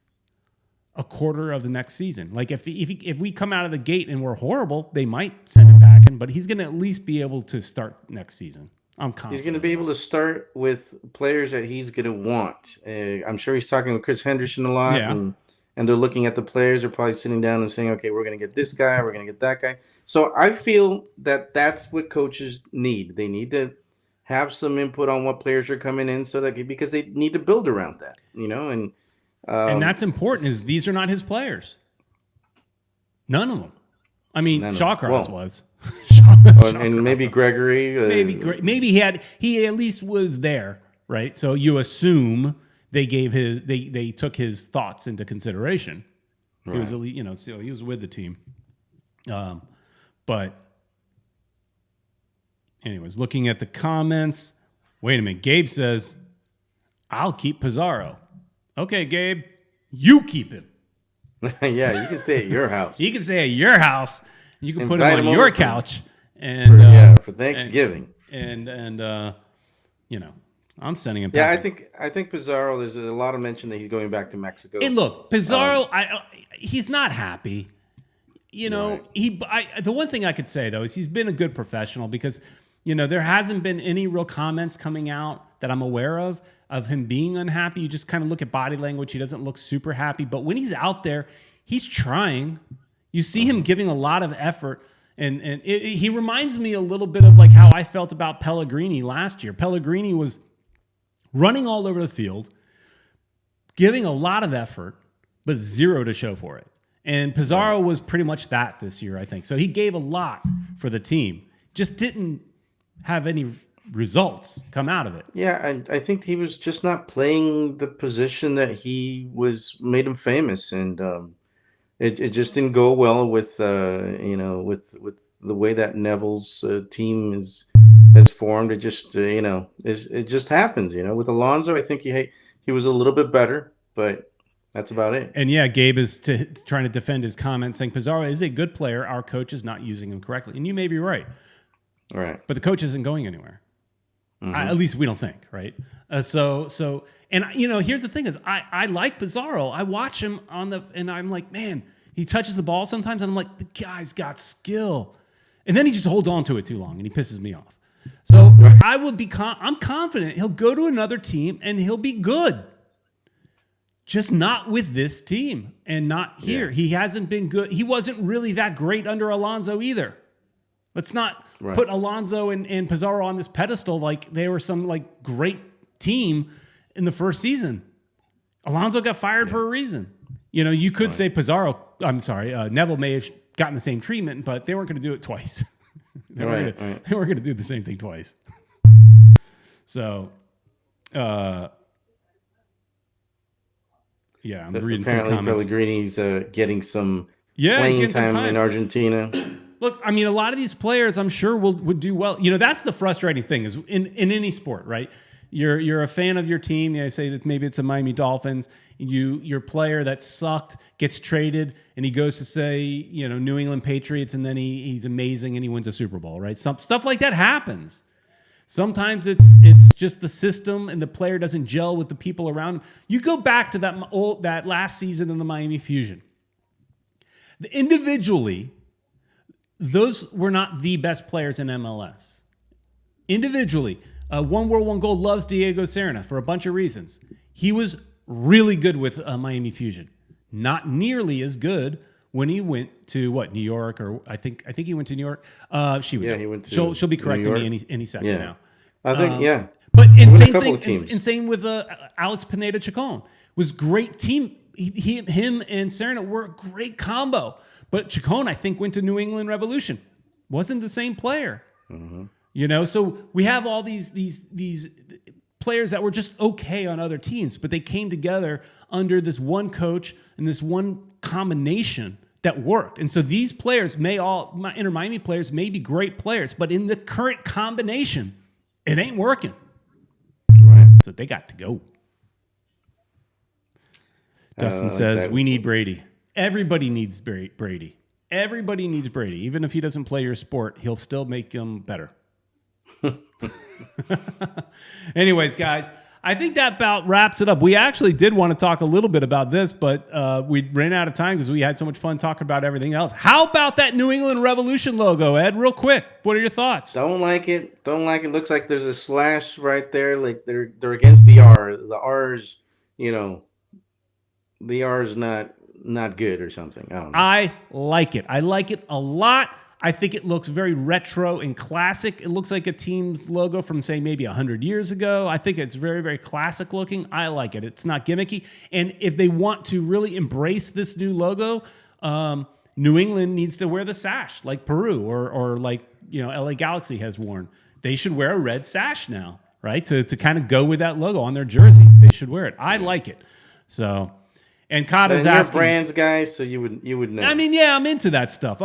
a quarter of the next season. Like if we come out of the gate and we're horrible, they might send him back in, but he's going to at least be able to start next season. I'm confident. He's going to be able to start with players that he's going to want. I'm sure he's talking with Chris Henderson a lot, and they're looking at the players. They're probably sitting down and saying, okay, we're going to get this guy, we're going to get that guy. So I feel that that's what coaches need. They need to have some input on what players are coming in, because they need to build around that, and that's important. Is these are not his players, none of them. I mean, Shawcross was, and maybe Gregory. Maybe he at least was there, right? So you assume they took his thoughts into consideration. Right. He was so he was with the team, but. Anyways, looking at the comments. Wait a minute. Gabe says, I'll keep Pizarro. Okay, Gabe, you keep him. Yeah, you can stay at your house. You can stay at your house. You can put him on your couch. For Thanksgiving. And I'm sending him. Yeah, I think Pizarro, there's a lot of mention that he's going back to Mexico. Hey, look, Pizarro, he's not happy. Right. The one thing I could say, though, is he's been a good professional because – there hasn't been any real comments coming out that I'm aware of him being unhappy. You just kind of look at body language. He doesn't look super happy. But when he's out there, he's trying. You see him giving a lot of effort. And he reminds me a little bit of like how I felt about Pellegrini last year. Pellegrini was running all over the field, giving a lot of effort, but zero to show for it. And Pizarro was pretty much that this year, I think. So he gave a lot for the team. Just didn't have any results come out of it. Yeah, I think he was just not playing the position that he made him famous, and it just didn't go well with with the way that Neville's team has formed. It just it just happens. With Alonso, I think he was a little bit better, but that's about it. And yeah, Gabe is trying to defend his comment, saying Pizarro is a good player. Our coach is not using him correctly, and you may be right. Right. But the coach isn't going anywhere. Mm-hmm. At least we don't think, right? Here's the thing is I like Pizarro. I watch him and I'm like, man, he touches the ball sometimes and I'm like, the guy's got skill. And then he just holds on to it too long and he pisses me off. So I'm confident he'll go to another team and he'll be good. Just not with this team and not here. Yeah. He hasn't been good. He wasn't really that great under Alonso either. Let's not put Alonso and Pizarro on this pedestal like they were some like great team in the first season. Alonso got fired for a reason. You could say Neville may have gotten the same treatment, but they weren't going to do it twice. They weren't going to do the same thing twice. So, I'm reading some comments. Pellegrini's getting some playing time in Argentina. Look, I mean, a lot of these players, I'm sure, would do well. That's the frustrating thing is in any sport, right? You're a fan of your team. I say that maybe it's the Miami Dolphins. Your player that sucked gets traded, and he goes to say, New England Patriots, and then he's amazing and he wins a Super Bowl, right? Some stuff like that happens. Sometimes it's just the system and the player doesn't gel with the people around him. You go back to that last season in the Miami Fusion. Individually, those were not the best players in MLS. Individually, One World, One Goal loves Diego Serna for a bunch of reasons. He was really good with Miami Fusion. Not nearly as good when he went to New York, or I think he went to New York. He went to. She'll be correcting me any second now. I think But same thing. And same with Alex Pineda Chacon was great team him and Serna were a great combo. But Chacon, I think, went to New England Revolution. Wasn't the same player. Mm-hmm. So we have all these players that were just okay on other teams, but they came together under this one coach and this one combination that worked. And so these players Inter Miami players may be great players, but in the current combination, it ain't working. Right. So they got to go. Dustin says, we need Brady. Everybody needs Brady. Everybody needs Brady. Even if he doesn't play your sport, he'll still make them better. Anyways, guys, I think that about wraps it up. We actually did want to talk a little bit about this, but we ran out of time because we had so much fun talking about everything else. How about that New England Revolution logo, Ed? Real quick, what are your thoughts? Don't like it. Looks like there's a slash right there. Like they're against the R. The R's, the R is not good or something. I don't know. I like it. I like it a lot. I think it looks very retro and classic. It looks like a team's logo from, say, maybe 100 years ago. I think it's very, very classic looking. I like it. It's not gimmicky. And if they want to really embrace this new logo, New England needs to wear the sash like Peru or like, LA Galaxy has worn. They should wear a red sash now, right? To kind of go with that logo on their jersey. They should wear it. I like it. So... And Kata's asking, you're brands guy, so you would know. I mean, yeah, I'm into that stuff.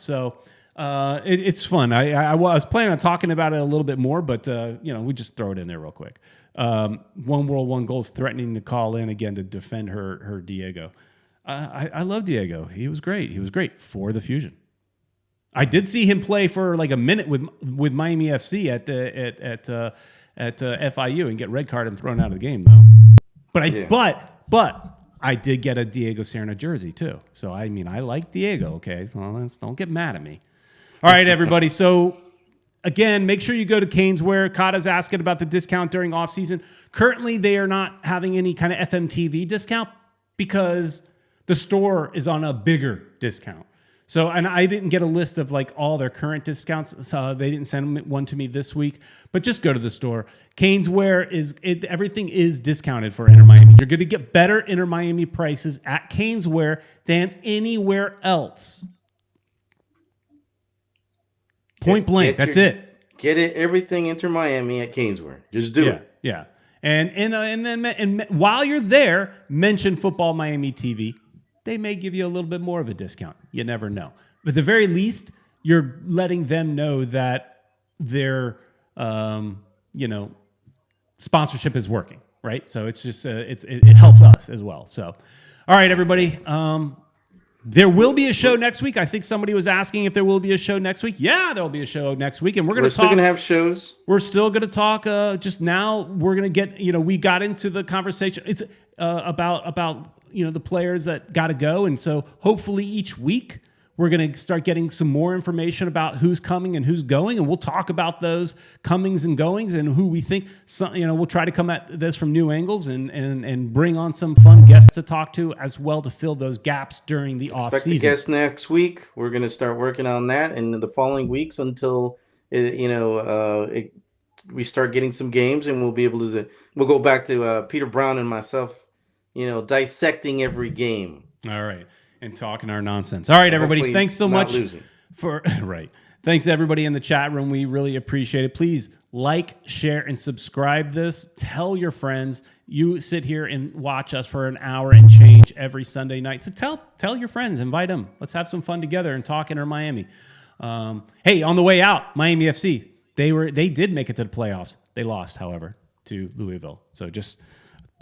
So it's fun. I was planning on talking about it a little bit more, but we just throw it in there real quick. One World, One Goals threatening to call in again to defend her Diego. I love Diego. He was great for the Fusion. I did see him play for like a minute with Miami FC at FIU and get red card and thrown out of the game though. But I did get a Diego Serna jersey too. So, I mean, I like Diego, okay? So don't get mad at me. All right, everybody. So, again, make sure you go to Caneswear. Kata's asking about the discount during off-season. Currently, they are not having any kind of FMTV discount because the store is on a bigger discount. So, and I didn't get a list of like all their current discounts. So they didn't send one to me this week, but just go to the store. Caneswear everything is discounted for Inter Miami. You're going to get better Inter Miami prices at Caneswear than anywhere else. Point blank. That's it. Get it. Everything Inter Miami at Caneswear. Just do it. Yeah. And while you're there, mention Futbol Miami TV. They may give you a little bit more of a discount. You never know. But at the very least, you're letting them know that their, sponsorship is working, right? So it's just, it helps us as well. So, all right, everybody. There will be a show next week. I think somebody was asking if there will be a show next week. Yeah, there will be a show next week. And we're still going to have shows. We're still going to talk. Just now, we're going to get, we got into the conversation. It's about the players that got to go. And so hopefully each week we're going to start getting some more information about who's coming and who's going. And we'll talk about those comings and goings and who we think, we'll try to come at this from new angles and bring on some fun guests to talk to as well to fill those gaps during the off season. Expect a guest next week. We're going to start working on that and the following weeks until, we start getting some games and we'll be able to, we'll go back to Peter Brown and myself, dissecting every game. All right. And talking our nonsense. All right, everybody. Thanks so much for right. Thanks everybody in the chat room. We really appreciate it. Please like, share, and subscribe this. Tell your friends. You sit here and watch us for an hour and change every Sunday night. So tell your friends, invite them. Let's have some fun together and talk Inter Miami. Hey, on the way out, Miami FC. They did make it to the playoffs. They lost, however, to Louisville. So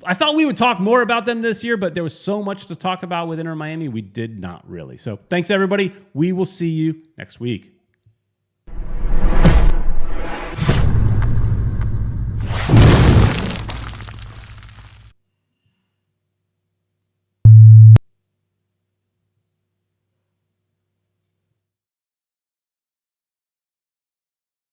I thought we would talk more about them this year, but there was so much to talk about with Inter Miami, we did not really. So thanks, everybody. We will see you next week.